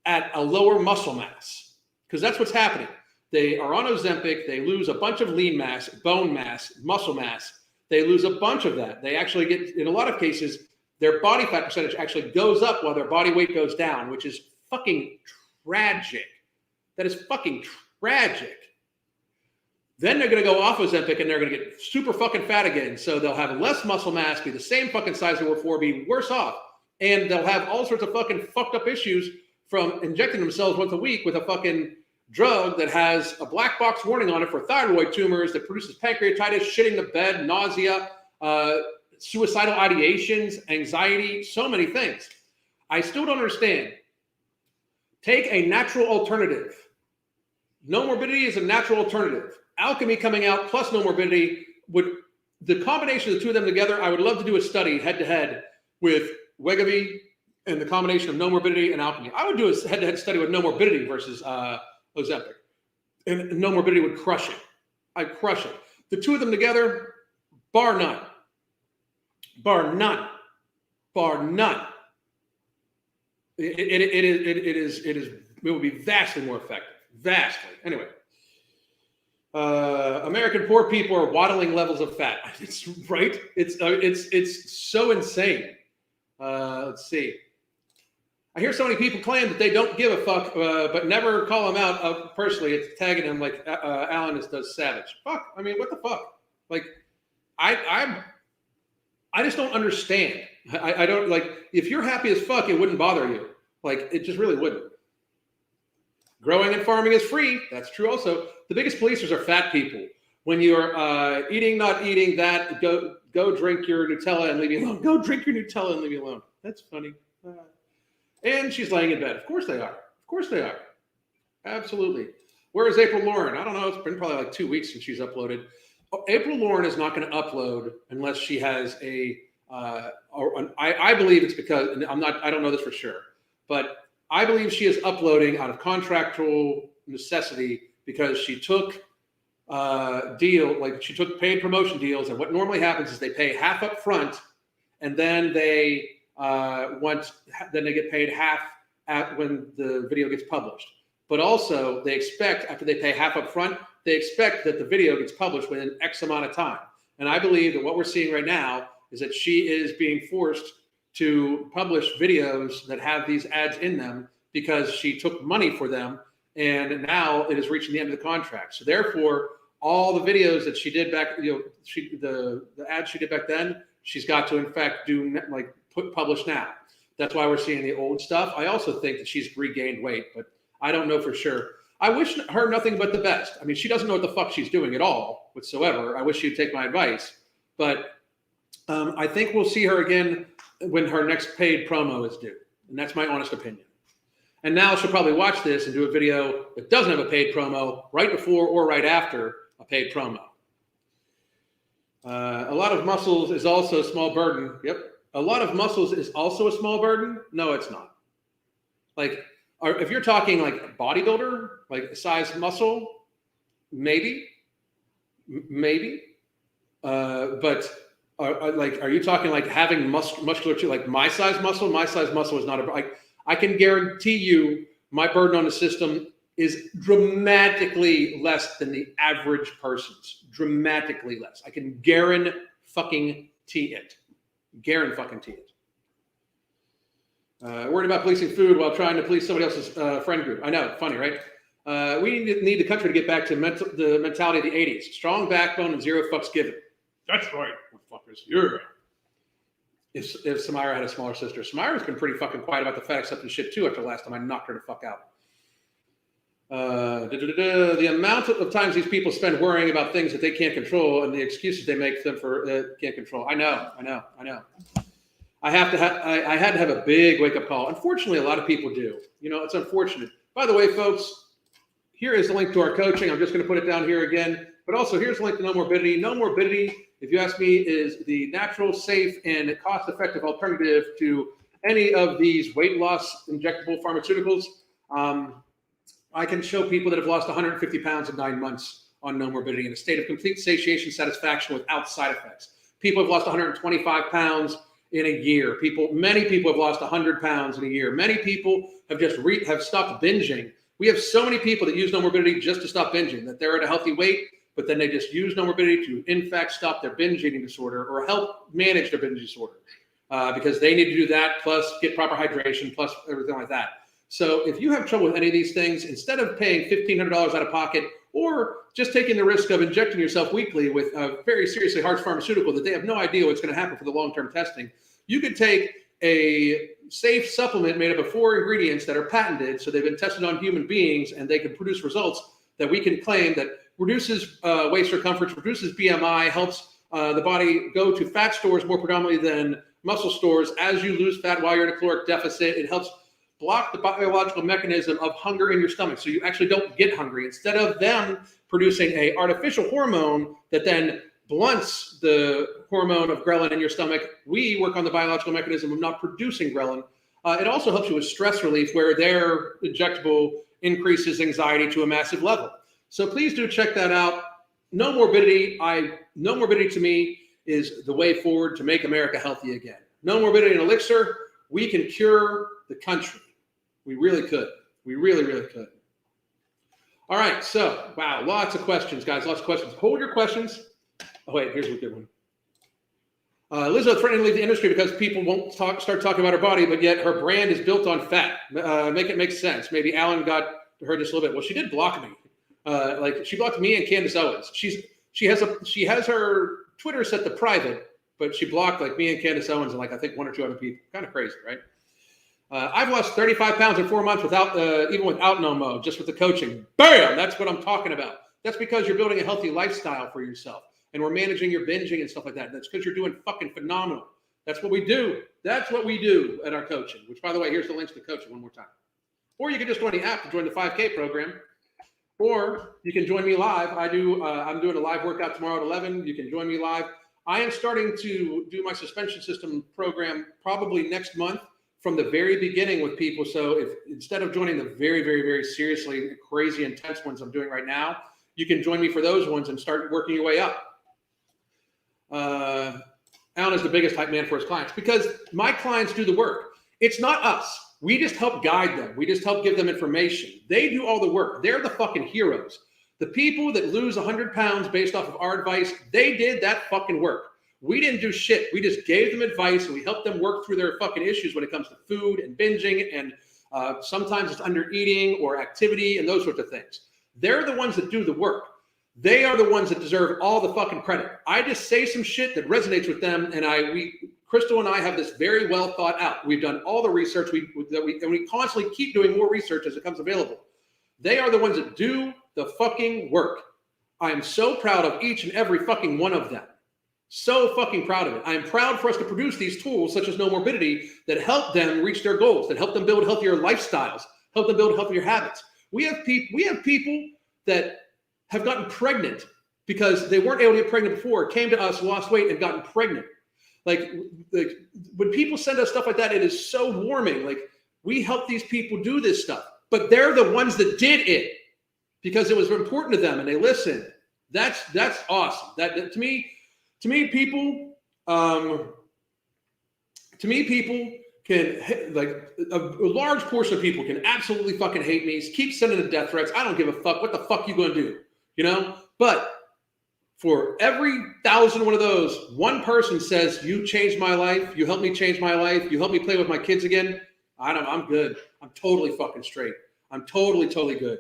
at a lower muscle mass, because that's what's happening. They are on Ozempic. They lose a bunch of lean mass, bone mass, muscle mass. They lose a bunch of that. They actually get, in a lot of cases, their body fat percentage actually goes up while their body weight goes down, which is fucking tragic. That is fucking tragic. Then they're going to go off Ozempic and they're going to get super fucking fat again. So they'll have less muscle mass, be the same fucking size they were before, be worse off. And they'll have all sorts of fucking fucked up issues from injecting themselves once a week with a fucking drug that has a black box warning on it for thyroid tumors, that produces pancreatitis, shitting the bed, nausea, suicidal ideations, anxiety, so many things. I still don't understand. Take a natural alternative. No morbidity is a natural alternative. Alchemy coming out plus no morbidity the combination of the two of them together, I would love to do a study head to head with Wegovy and the combination of no morbidity and alchemy. I would do a head to head study with no morbidity versus Ozempic. And no morbidity would crush it. I'd crush it. The two of them together, bar none. Bar none. Bar none. It will be vastly more effective. Vastly. Anyway. American poor people are waddling levels of fat. It's right. It's so insane. Let's see. I hear so many people claim that they don't give a fuck, but never call them out personally. It's tagging them like Alan does Savage. Fuck. I mean, what the fuck? Like, I just don't understand. I don't if you're happy as fuck, it wouldn't bother you. Like, it just really wouldn't. Growing and farming is free. That's true also. The biggest policers are fat people. When you're eating, not eating that, go drink your Nutella and leave me alone. Go drink your Nutella and leave me alone. That's funny. And she's laying in bed. Of course they are. Of course they are. Absolutely. Where is April Lauren? I don't know. It's been probably like 2 weeks since she's uploaded. April Lauren is not going to upload unless she has a I believe it's because, and I don't know this for sure, but I believe she is uploading out of contractual necessity because she took she took paid promotion deals, and what normally happens is they pay half up front, and then they get paid half when the video gets published. But also they expect, after they pay half up front, they expect that the video gets published within X amount of time. And I believe that what we're seeing right now is that she is being forced to publish videos that have these ads in them because she took money for them, and now it is reaching the end of the contract. So therefore, all the videos that she did back, the ads she did back then, she's got to in fact do publish now. That's why we're seeing the old stuff. I also think that she's regained weight, but I don't know for sure. I wish her nothing but the best. I mean, she doesn't know what the fuck she's doing at all whatsoever. I wish she'd take my advice, but I think we'll see her again when her next paid promo is due, and that's my honest opinion. And now she'll probably watch this and do a video that doesn't have a paid promo right before or right after a paid promo. A lot of muscles is also a small burden. Yep. A lot of muscles is also a small burden. No, it's not. Like, if you're talking like bodybuilder, like size muscle, maybe. But are you talking like having musculature, like my size muscle? My size muscle is not I can guarantee you my burden on the system is dramatically less than the average person's. Dramatically less. I can guarantee it. Guarantee it. Worried about policing food while trying to police somebody else's friend group. I know, funny, right? We need the country to get back to the mentality of the 80s. Strong backbone and zero fucks given. That's right, motherfuckers. You're right. If Samira had a smaller sister. Samira's been pretty fucking quiet about the fat acceptance shit too after the last time I knocked her the fuck out. The amount of times these people spend worrying about things that they can't control and the excuses they make them for can't control. I know. I had to have a big wake-up call. Unfortunately, a lot of people do. It's unfortunate. By the way, folks, here is the link to our coaching. I'm just going to put it down here again. But also, here's the link to No Morbidity. No Morbidity, if you ask me, is the natural, safe, and cost-effective alternative to any of these weight loss injectable pharmaceuticals. I can show people that have lost 150 pounds in 9 months on No Morbidity in a state of complete satiation, satisfaction without side effects. People have lost 125 pounds in a year. Many people have lost 100 pounds in a year. Many people have just have stopped binging. We have so many people that use No Morbidity just to stop binging, that they're at a healthy weight, but then they just use No Morbidity to, in fact, stop their binge eating disorder or help manage their binge disorder because they need to do that, plus get proper hydration, plus everything like that. So if you have trouble with any of these things, instead of paying $1,500 out of pocket or just taking the risk of injecting yourself weekly with a very seriously harsh pharmaceutical that they have no idea what's going to happen for the long-term testing, you could take a safe supplement made up of 4 ingredients that are patented, so they've been tested on human beings, and they can produce results that we can claim that reduces waist circumference, reduces BMI, helps the body go to fat stores more predominantly than muscle stores. As you lose fat while you're in a caloric deficit, it helps block the biological mechanism of hunger in your stomach, so you actually don't get hungry. Instead of them producing an artificial hormone that then blunts the hormone of ghrelin in your stomach, we work on the biological mechanism of not producing ghrelin. It also helps you with stress relief, where their injectable increases anxiety to a massive level. So please do check that out. No Morbidity. No Morbidity to me is the way forward to make America healthy again. No Morbidity and Elixir. We can cure the country. We really could. We really, really could. All right. So, wow, lots of questions, guys. Lots of questions. Hold your questions. Oh, wait, here's a good one. Lizzo threatening to leave the industry because people won't start talking about her body, but yet her brand is built on fat. Make it make sense. Maybe Alan got heard this a little bit. Well, she did block me. She blocked me and Candace Owens. She has her Twitter set to private, but she blocked me and Candace Owens and I think 1 or 2 other people. Kind of crazy, right? I've lost 35 pounds in 4 months even without no mo, just with the coaching. Bam! That's what I'm talking about. That's because you're building a healthy lifestyle for yourself. And we're managing your binging and stuff like that. That's because you're doing fucking phenomenal. That's what we do. That's what we do at our coaching, which, by the way, here's the links to coaching one more time. Or you can just join the app to join the 5K program. Or you can join me live. I'm doing a live workout tomorrow at 11. You can join me live. I am starting to do my suspension system program probably next month from the very beginning with people. So if instead of joining the very, very, very seriously crazy intense ones I'm doing right now, you can join me for those ones and start working your way up. Alan is the biggest hype man for his clients because my clients do the work. It's not us. We just help guide them. We just help give them information. They do all the work. They're the fucking heroes. The people that lose 100 pounds based off of our advice, they did that fucking work. We didn't do shit. We just gave them advice and we helped them work through their fucking issues when it comes to food and binging and sometimes it's under eating or activity and those sorts of things. They're the ones that do the work. They are the ones that deserve all the fucking credit. I just say some shit that resonates with them, and Crystal and I have this very well thought out. We've done all the research, and we constantly keep doing more research as it comes available. They are the ones that do the fucking work. I am so proud of each and every fucking one of them. So fucking proud of it. I am proud for us to produce these tools, such as No Morbidity, that help them reach their goals, that help them build healthier lifestyles, help them build healthier habits. We have people that have gotten pregnant because they weren't able to get pregnant before, came to us, lost weight, and gotten pregnant. Like when people send us stuff like that, it is so warming. Like we help these people do this stuff, but they're the ones that did it because it was important to them and they listened. That's awesome. That to me people can, like a large portion of people can absolutely fucking hate me, keep sending the death threats. I don't give a fuck. What the fuck you gonna do? You know? But for every 1,000 one of those, one person says, you changed my life. You helped me change my life. You helped me play with my kids again. I'm good. I'm totally fucking straight. I'm totally good.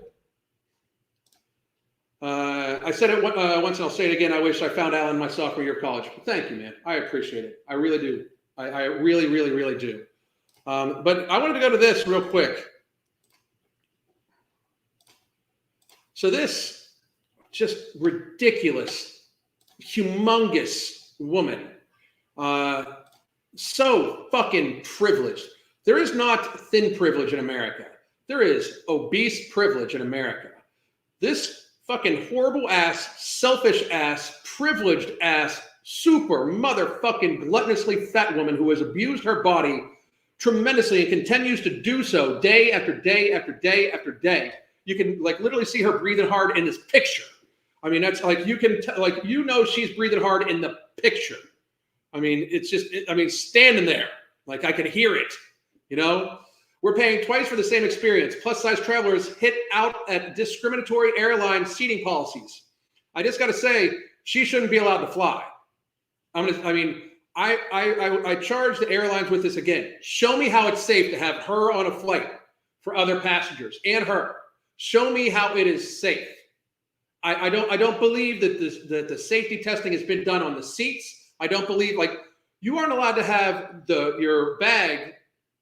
I said it once and I'll say it again. I wish I found Alan my sophomore year of college. Thank you, man. I appreciate it. I really do. I really, really, really do. But I wanted to go to this real quick. So this just ridiculous, humongous woman, so fucking privileged. There is not thin privilege in America. There is obese privilege in America. This fucking horrible ass, selfish ass, privileged ass, super motherfucking gluttonously fat woman who has abused her body tremendously and continues to do so day after day after day after day. You can like literally see her breathing hard in this picture. I mean, that's like, you can like, you know, she's breathing hard in the picture. I mean, it's just, standing there, like I can hear it, you know. We're paying twice for the same experience. Plus size travelers hit out at discriminatory airline seating policies. I just got to say, she shouldn't be allowed to fly. I charge the airlines with this again. Show me how it's safe to have her on a flight for other passengers and her. Show me how it is safe. I don't believe that the safety testing has been done on the seats. I don't believe, like, you aren't allowed to have your bag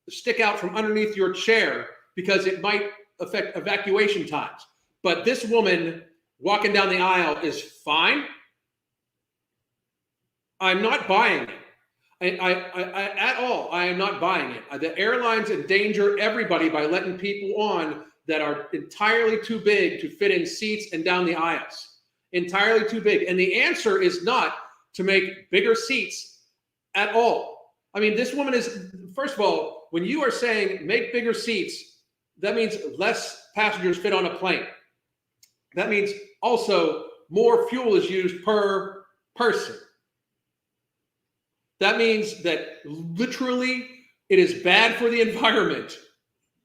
stick out from underneath your chair because it might affect evacuation times. But this woman walking down the aisle is fine. I'm not buying it. At all. I am not buying it. The airlines endanger everybody by letting people on that are entirely too big to fit in seats and down the aisles. Entirely too big. And the answer is not to make bigger seats at all. I mean, this woman is, first of all, when you are saying make bigger seats, that means less passengers fit on a plane. That means also more fuel is used per person. That means that literally it is bad for the environment.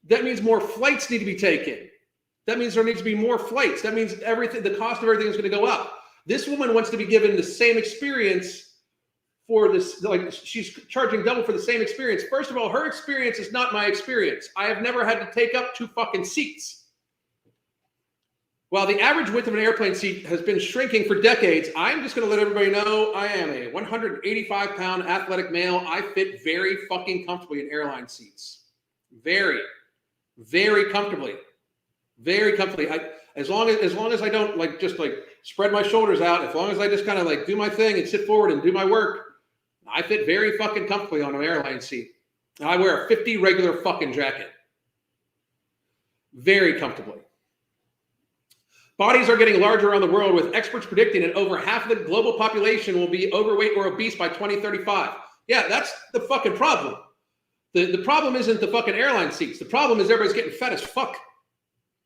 That means more flights need to be taken. That means there needs to be more flights. That means the cost of everything is going to go up. This woman wants to be given the same experience for this, like she's charging double for the same experience. First of all, her experience is not my experience. I have never had to take up 2 fucking seats. While the average width of an airplane seat has been shrinking for decades, I'm just going to let everybody know I am a 185-pound athletic male. I fit very fucking comfortably in airline seats. Very, very comfortably. Very comfortably. As long as I don't just spread my shoulders out, as long as I just kind of do my thing and sit forward and do my work, I fit very fucking comfortably on an airline seat. And I wear a 50 regular fucking jacket. Very comfortably. Bodies are getting larger around the world, with experts predicting that over half of the global population will be overweight or obese by 2035. Yeah, that's the fucking problem. The problem isn't the fucking airline seats. The problem is everybody's getting fat as fuck.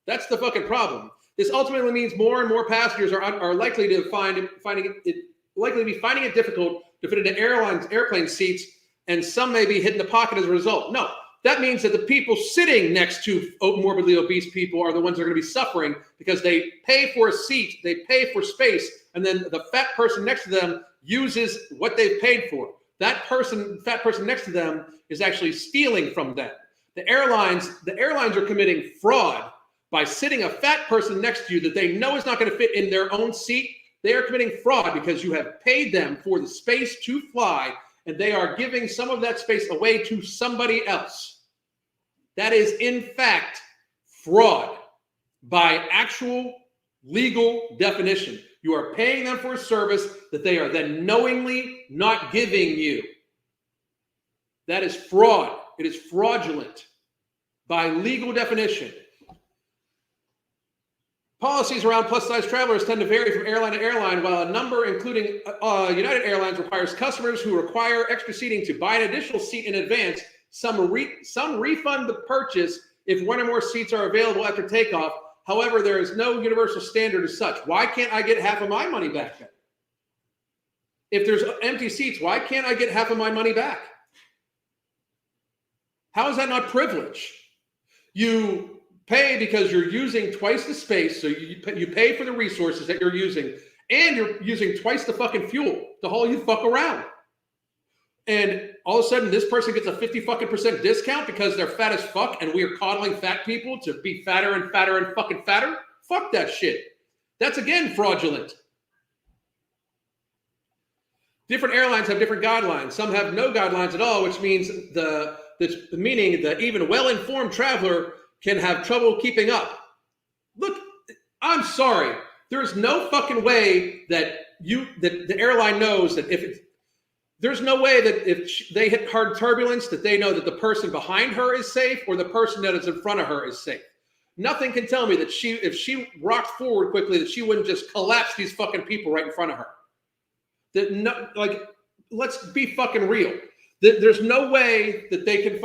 That's the fucking problem. This ultimately means more and more passengers are likely to finding it difficult to fit into airplane seats, and some may be hit in the pocket as a result. No, that means that the people sitting next to morbidly obese people are the ones that are going to be suffering, because they pay for a seat, they pay for space, and then the fat person next to them uses what they've paid for. That fat person next to them is actually stealing from them. The airlines are committing fraud by sitting a fat person next to you that they know is not going to fit in their own seat. They are committing fraud because you have paid them for the space to fly, and they are giving some of that space away to somebody else. That is, in fact, fraud by actual legal definition. You are paying them for a service that they are then knowingly not giving you. That is fraud. It is fraudulent by legal definition. Policies around plus-size travelers tend to vary from airline to airline, while a number, including United Airlines, requires customers who require extra seating to buy an additional seat in advance. Some refund the purchase if one or more seats are available after takeoff. However, there is no universal standard as such. Why can't I get half of my money back then? If there's empty seats, why can't I get half of my money back? How is that not privilege? You pay because you're using twice the space, so you pay for the resources that you're using, and you're using twice the fucking fuel to haul you fuck around. And all of a sudden, this person gets a 50% discount because they're fat as fuck, and we are coddling fat people to be fatter and fatter and fucking fatter? Fuck that shit. That's, again, fraudulent. Different airlines have different guidelines. Some have no guidelines at all, which means meaning the even well-informed traveler can have trouble keeping up. Look, I'm sorry. There is no fucking way that the airline knows that there's no way that if they hit hard turbulence that they know that the person behind her is safe or the person that is in front of her is safe. Nothing can tell me that if she rocked forward quickly, that she wouldn't just collapse these fucking people right in front of her. Let's be fucking real. There's no way that they can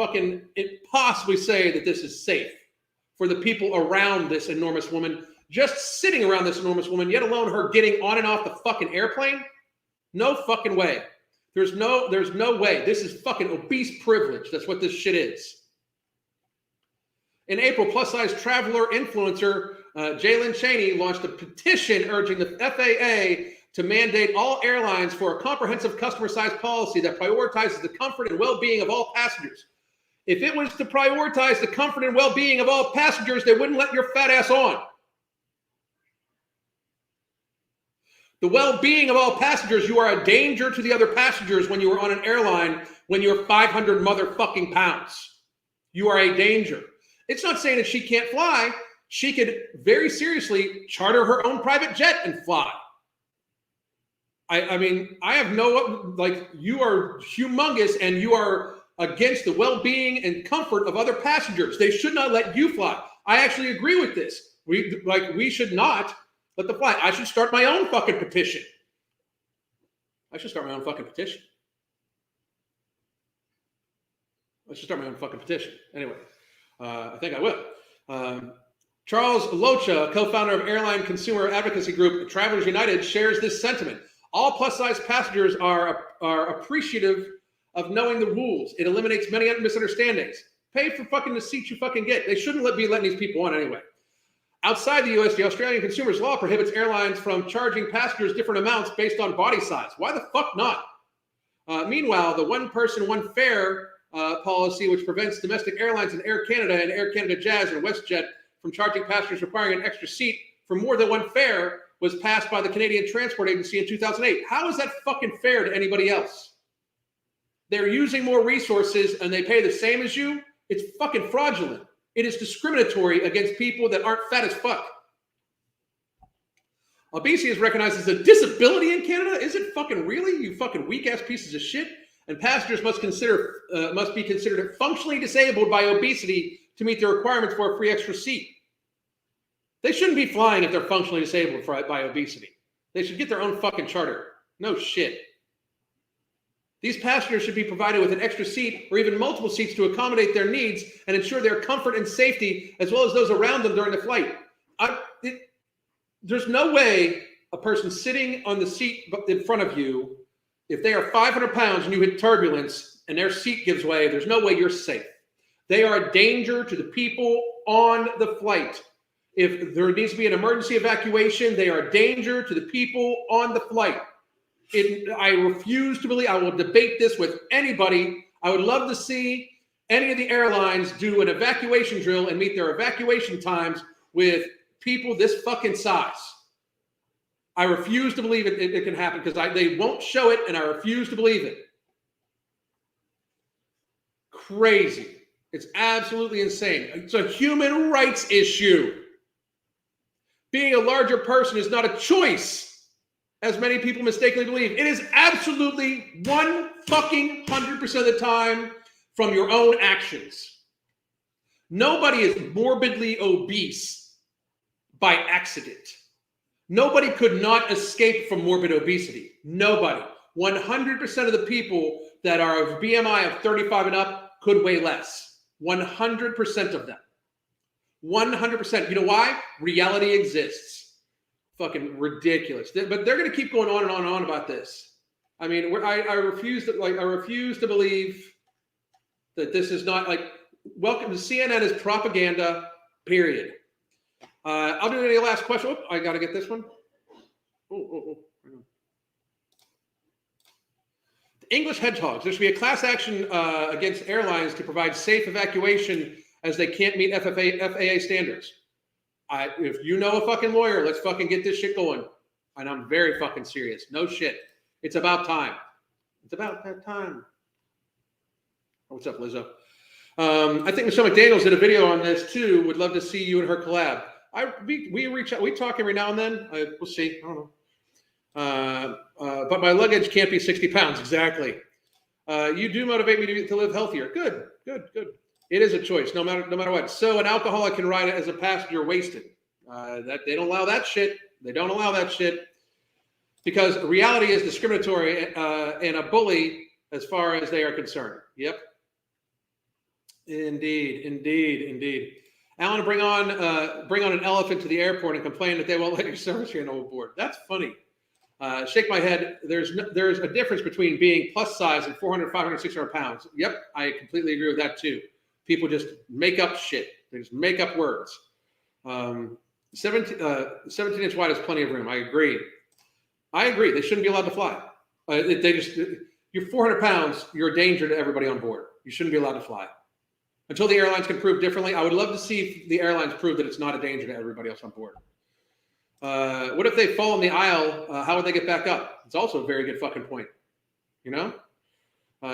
possibly say that this is safe for the people around this enormous woman, just sitting around this enormous woman, yet alone her getting on and off the fucking airplane. No fucking way. There's no way. This is fucking obese privilege. That's what this shit is. In April, plus-size traveler influencer Jalen Chaney launched a petition urging the FAA to mandate all airlines for a comprehensive customer-size policy that prioritizes the comfort and well-being of all passengers. If it was to prioritize the comfort and well-being of all passengers, they wouldn't let your fat ass on. The well-being of all passengers, you are a danger to the other passengers when you are on an airline when you're 500 motherfucking pounds. You are a danger. It's not saying that she can't fly. She could very seriously charter her own private jet and fly. I mean, I have you are humongous and you are against the well-being and comfort of other passengers. They should not let you fly. I actually agree with this. We should not let them fly. I should start my own fucking petition. Anyway, I think I will. Charles Locha, co-founder of airline consumer advocacy group Travelers United, shares this sentiment. All plus-size passengers are appreciative of knowing the rules. It eliminates many misunderstandings. Pay for fucking the seats you fucking get. They shouldn't be letting these people on anyway. Outside the U.S., the Australian consumers law prohibits airlines from charging passengers different amounts based on body size. Why the fuck not? Meanwhile, the one person, one fare policy, which prevents domestic airlines in Air Canada and Air Canada Jazz and WestJet from charging passengers requiring an extra seat for more than one fare, was passed by the Canadian Transport Agency in 2008. How is that fucking fair to anybody else? They're using more resources and they pay the same as you. It's fucking fraudulent. It is discriminatory against people that aren't fat as fuck. Obesity is recognized as a disability in Canada? Is it fucking really? You fucking weak ass pieces of shit. And passengers must be considered functionally disabled by obesity to meet the requirements for a free extra seat. They shouldn't be flying if they're functionally disabled by obesity. They should get their own fucking charter. No shit. These passengers should be provided with an extra seat or even multiple seats to accommodate their needs and ensure their comfort and safety, as well as those around them during the flight. There's no way a person sitting on the seat in front of you, if they are 500 pounds and you hit turbulence and their seat gives way, there's no way you're safe. They are a danger to the people on the flight. If there needs to be an emergency evacuation, they are a danger to the people on the flight. I refuse to believe, I will debate this with anybody. I would love to see any of the airlines do an evacuation drill and meet their evacuation times with people this fucking size. I refuse to believe it can happen because they won't show it, and I refuse to believe it. Crazy. It's absolutely insane. It's a human rights issue. Being a larger person is not a choice, as many people mistakenly believe. It is absolutely 100% of the time from your own actions. Nobody is morbidly obese by accident. Nobody could not escape from morbid obesity. Nobody. 100% of the people that are of BMI of 35 and up could weigh less. 100% of them. 100%. You know why? Reality exists. Fucking ridiculous. But they're going to keep going on and on and on about this. I mean, I refuse to believe that this is not like, welcome to CNN is propaganda, period. I'll do any last question. Oh, I got to get this one. Oh. The English hedgehogs. There should be a class action against airlines to provide safe evacuation as they can't meet FAA standards. If you know a fucking lawyer, let's fucking get this shit going. And I'm very fucking serious. No shit. It's about time. It's about that time. What's up, Lizzo? I think Michelle McDaniels did a video on this too. Would love to see you and her collab. We reach out. We talk every now and then. We'll see. I don't know. But my luggage can't be 60 pounds. Exactly. You do motivate me to live healthier. Good. It is a choice, no matter what. So an alcoholic can ride as a passenger wasted. That they don't allow that shit. They don't allow that shit because reality is discriminatory and a bully as far as they are concerned. Yep. Indeed. Alan, bring on an elephant to the airport and complain that they won't let your service animal aboard. That's funny. Shake my head. There's a difference between being plus size and 400, 500, 600 pounds. Yep, I completely agree with that too. People just make up shit. They just make up words. 17 inch wide is plenty of room. I agree. They shouldn't be allowed to fly. You're 400 pounds. You're a danger to everybody on board. You shouldn't be allowed to fly. Until the airlines can prove differently, I would love to see the airlines prove that it's not a danger to everybody else on board. What if they fall in the aisle? How would they get back up? It's also a very good fucking point. You know?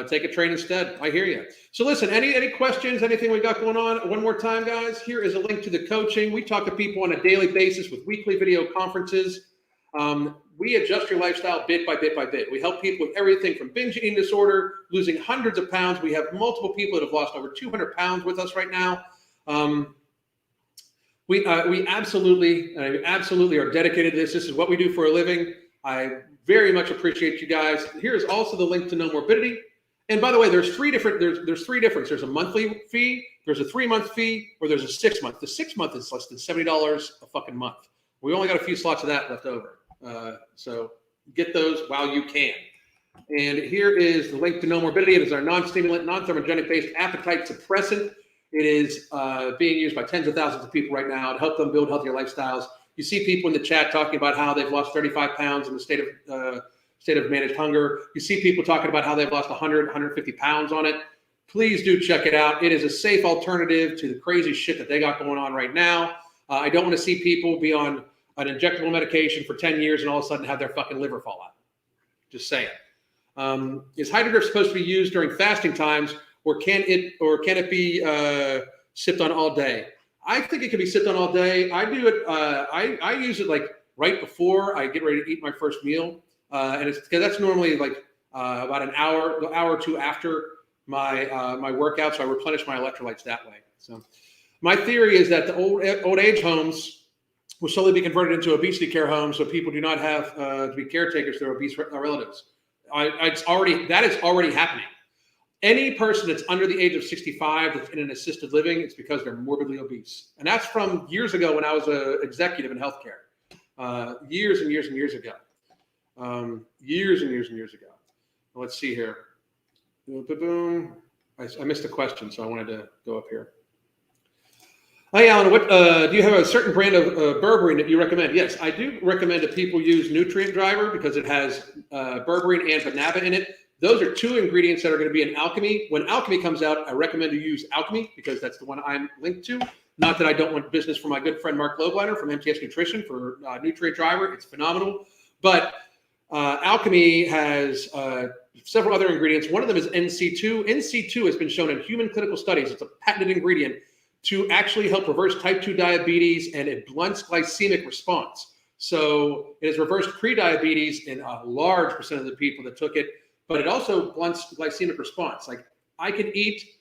Take a train instead. I hear you. So listen, any questions, anything we got going on? One more time, guys. Here is a link to the coaching. We talk to people on a daily basis with weekly video conferences. We adjust your lifestyle bit by bit by bit. We help people with everything from binge eating disorder, losing hundreds of pounds. We have multiple people that have lost over 200 pounds with us right now. We absolutely are dedicated to this. This is what we do for a living. I very much appreciate you guys. Here's also the link to No Morbidity. And by the way, there's three different. There's a monthly fee, there's a 3-month fee, or there's a 6-month. The 6-month is less than $70 a fucking month. We only got a few slots of that left over. So get those while you can. And here is the link to No Morbidity. It is our non-stimulant, non-thermogenic based appetite suppressant. It is being used by tens of thousands of people right now to help them build healthier lifestyles. You see people in the chat talking about how they've lost 35 pounds in the state of managed hunger. You see people talking about how they've lost 100, 150 pounds on it. Please do check it out. It is a safe alternative to the crazy shit that they got going on right now. I don't want to see people be on an injectable medication for 10 years and all of a sudden have their fucking liver fall out. Just saying. Is Hydro supposed to be used during fasting times, or can it be sipped on all day? I think it can be sipped on all day. I do it. I use it like right before I get ready to eat my first meal, and it's because that's normally like about an hour or two after my workout. So I replenish my electrolytes that way. So my theory is that the old age homes will slowly be converted into obesity care homes, so people do not have to be caretakers for their obese relatives. That is already happening. Any person that's under the age of 65 that's in an assisted living, it's because they're morbidly obese. And that's from years ago when I was an executive in healthcare, years and years and years ago. Years and years and years ago. Let's see here. Boom. I missed a question, so I wanted to go up here. Hi, Alan. What do you have a certain brand of berberine that you recommend? Yes, I do recommend that people use Nutrient Driver because it has berberine and banaba in it. Those are two ingredients that are going to be in Alchemy. When Alchemy comes out, I recommend you use Alchemy because that's the one I'm linked to. Not that I don't want business from my good friend Mark Lobliner from MTS Nutrition for Nutrient Driver. It's phenomenal. But Alchemy has several other ingredients. One of them is NC2. NC2 has been shown in human clinical studies. It's a patented ingredient to actually help reverse type 2 diabetes, and it blunts glycemic response. So it has reversed pre-diabetes in a large percent of the people that took it, but it also blunts glycemic response. Like I can eat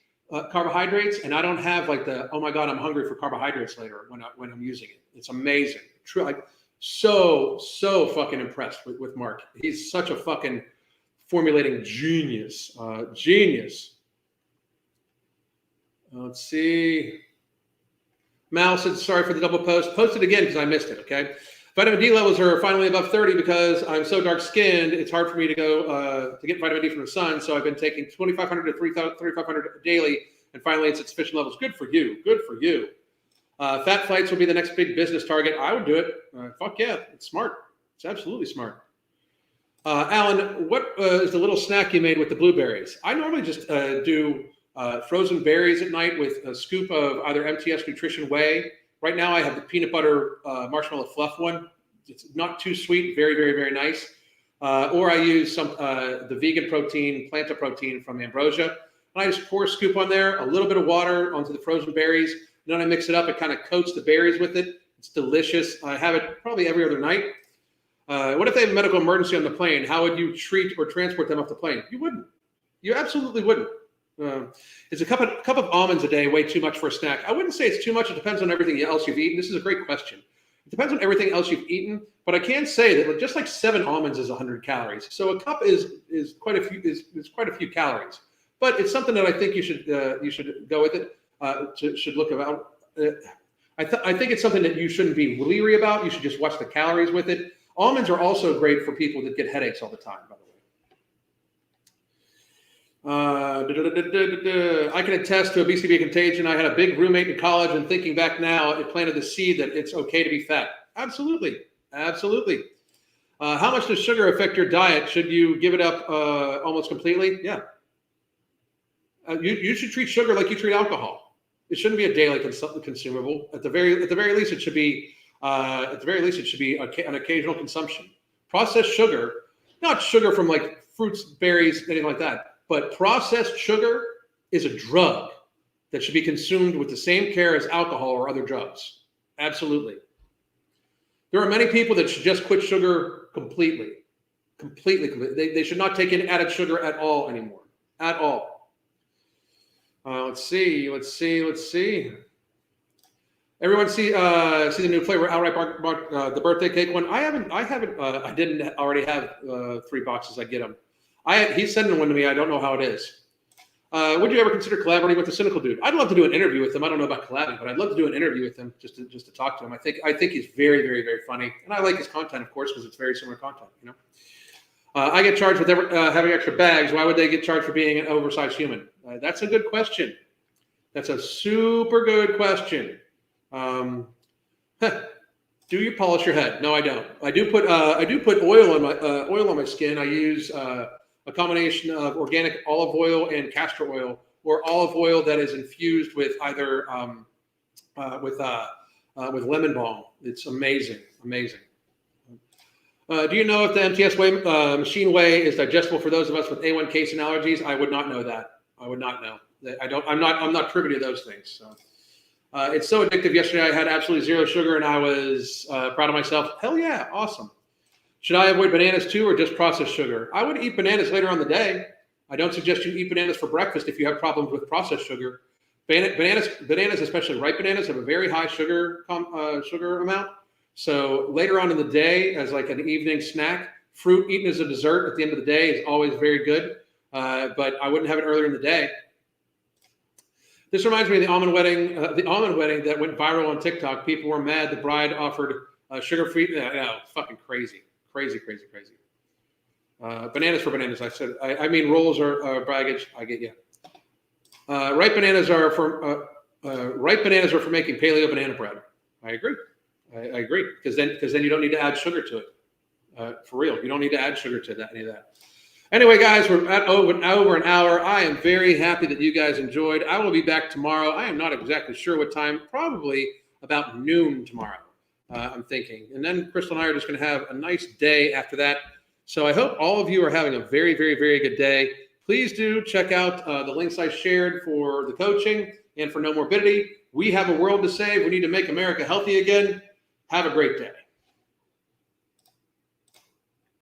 carbohydrates and I don't have like the, oh my God, I'm hungry for carbohydrates later when I'm using it. It's amazing. True, like so fucking impressed with Mark. He's such a fucking formulating genius. Genius. Let's see. Mal said, sorry for the double post. Post it again because I missed it, okay? Vitamin D levels are finally above 30 because I'm so dark-skinned. It's hard for me to go to get vitamin D from the sun, so I've been taking 2,500 to 3,500 daily, and finally it's at sufficient levels. Good for you. Good for you. Fat flights will be the next big business target. I would do it. Fuck yeah. It's smart. It's absolutely smart. Alan, what is the little snack you made with the blueberries? I normally just do frozen berries at night with a scoop of either MTS Nutrition Whey. Right now I have the peanut butter marshmallow fluff one. It's not too sweet, very, very, very nice. Or I use some the vegan protein, Planta protein from Ambrosia. And I just pour a scoop on there, a little bit of water onto the frozen berries. And then I mix it up. It kind of coats the berries with it. It's delicious. I have it probably every other night. What if they have a medical emergency on the plane? How would you treat or transport them off the plane? You wouldn't. You absolutely wouldn't. Is a cup of almonds a day way too much for a snack? I wouldn't say it's too much. It depends on everything else you've eaten. This is a great question. It depends on everything else you've eaten, but I can say that just like 7 almonds is 100 calories. So a cup is quite a few calories. But it's something that I think you should go with it. Should look about. I think it's something that you shouldn't be leery about. You should just watch the calories with it. Almonds are also great for people that get headaches all the time, by the way. I can attest to obesity being contagion. I had a big roommate in college, and thinking back now, it planted the seed that it's okay to be fat. Absolutely. Absolutely. How much does sugar affect your diet? Should you give it up almost completely? Yeah. You should treat sugar like you treat alcohol. It shouldn't be a daily consumable. At the very least, it should be an occasional consumption. Processed sugar, not sugar from like fruits, berries, anything like that. But processed sugar is a drug that should be consumed with the same care as alcohol or other drugs. Absolutely. There are many people that should just quit sugar completely. They should not take in added sugar at all anymore. At all. Let's see. Everyone see the new flavor outright the birthday cake one. I didn't already have 3 boxes. I get them. He's sending one to me. I don't know how it is. Would you ever consider collaborating with the Cynical Dude? I'd love to do an interview with him. I don't know about collabing, but I'd love to do an interview with him just to talk to him. I think he's very, very, very funny, and I like his content, of course, because it's very similar content. You know, I get charged with having extra bags. Why would they get charged for being an oversized human? That's a good question. That's a super good question. Do you polish your head? No, I don't. I do put oil on my skin. I use a combination of organic olive oil and castor oil, or olive oil that is infused with either with lemon balm. It's amazing. Do you know if the MTS machine whey is digestible for those of us with A1 casein allergies? I would not know that. I would not know. I'm not privy to those things. So. It's so addictive. Yesterday I had absolutely 0 sugar and I was proud of myself. Hell yeah, awesome. Should I avoid bananas too, or just processed sugar? I would eat bananas later on the day. I don't suggest you eat bananas for breakfast if you have problems with processed sugar. Bananas, especially ripe bananas, have a very high sugar amount. So later on in the day, as like an evening snack, fruit eaten as a dessert at the end of the day is always very good. But I wouldn't have it earlier in the day. This reminds me of the almond wedding that went viral on TikTok. People were mad. The bride offered sugar-free. No, fucking crazy. Bananas for bananas. I said. I mean, rolls are baggage. I get you. Ripe bananas are for making paleo banana bread. I agree. I agree because then you don't need to add sugar to it. For real, you don't need to add sugar to any of that. Anyway, guys, we're at over an hour. I am very happy that you guys enjoyed. I will be back tomorrow. I am not exactly sure what time. Probably about noon tomorrow. I'm thinking, and then Crystal and I are just going to have a nice day after that. So I hope all of you are having a very, very, very good day. Please do check out the links I shared for the coaching and for No Morbidity. We have a world to save. We need to make America healthy again. Have a great day.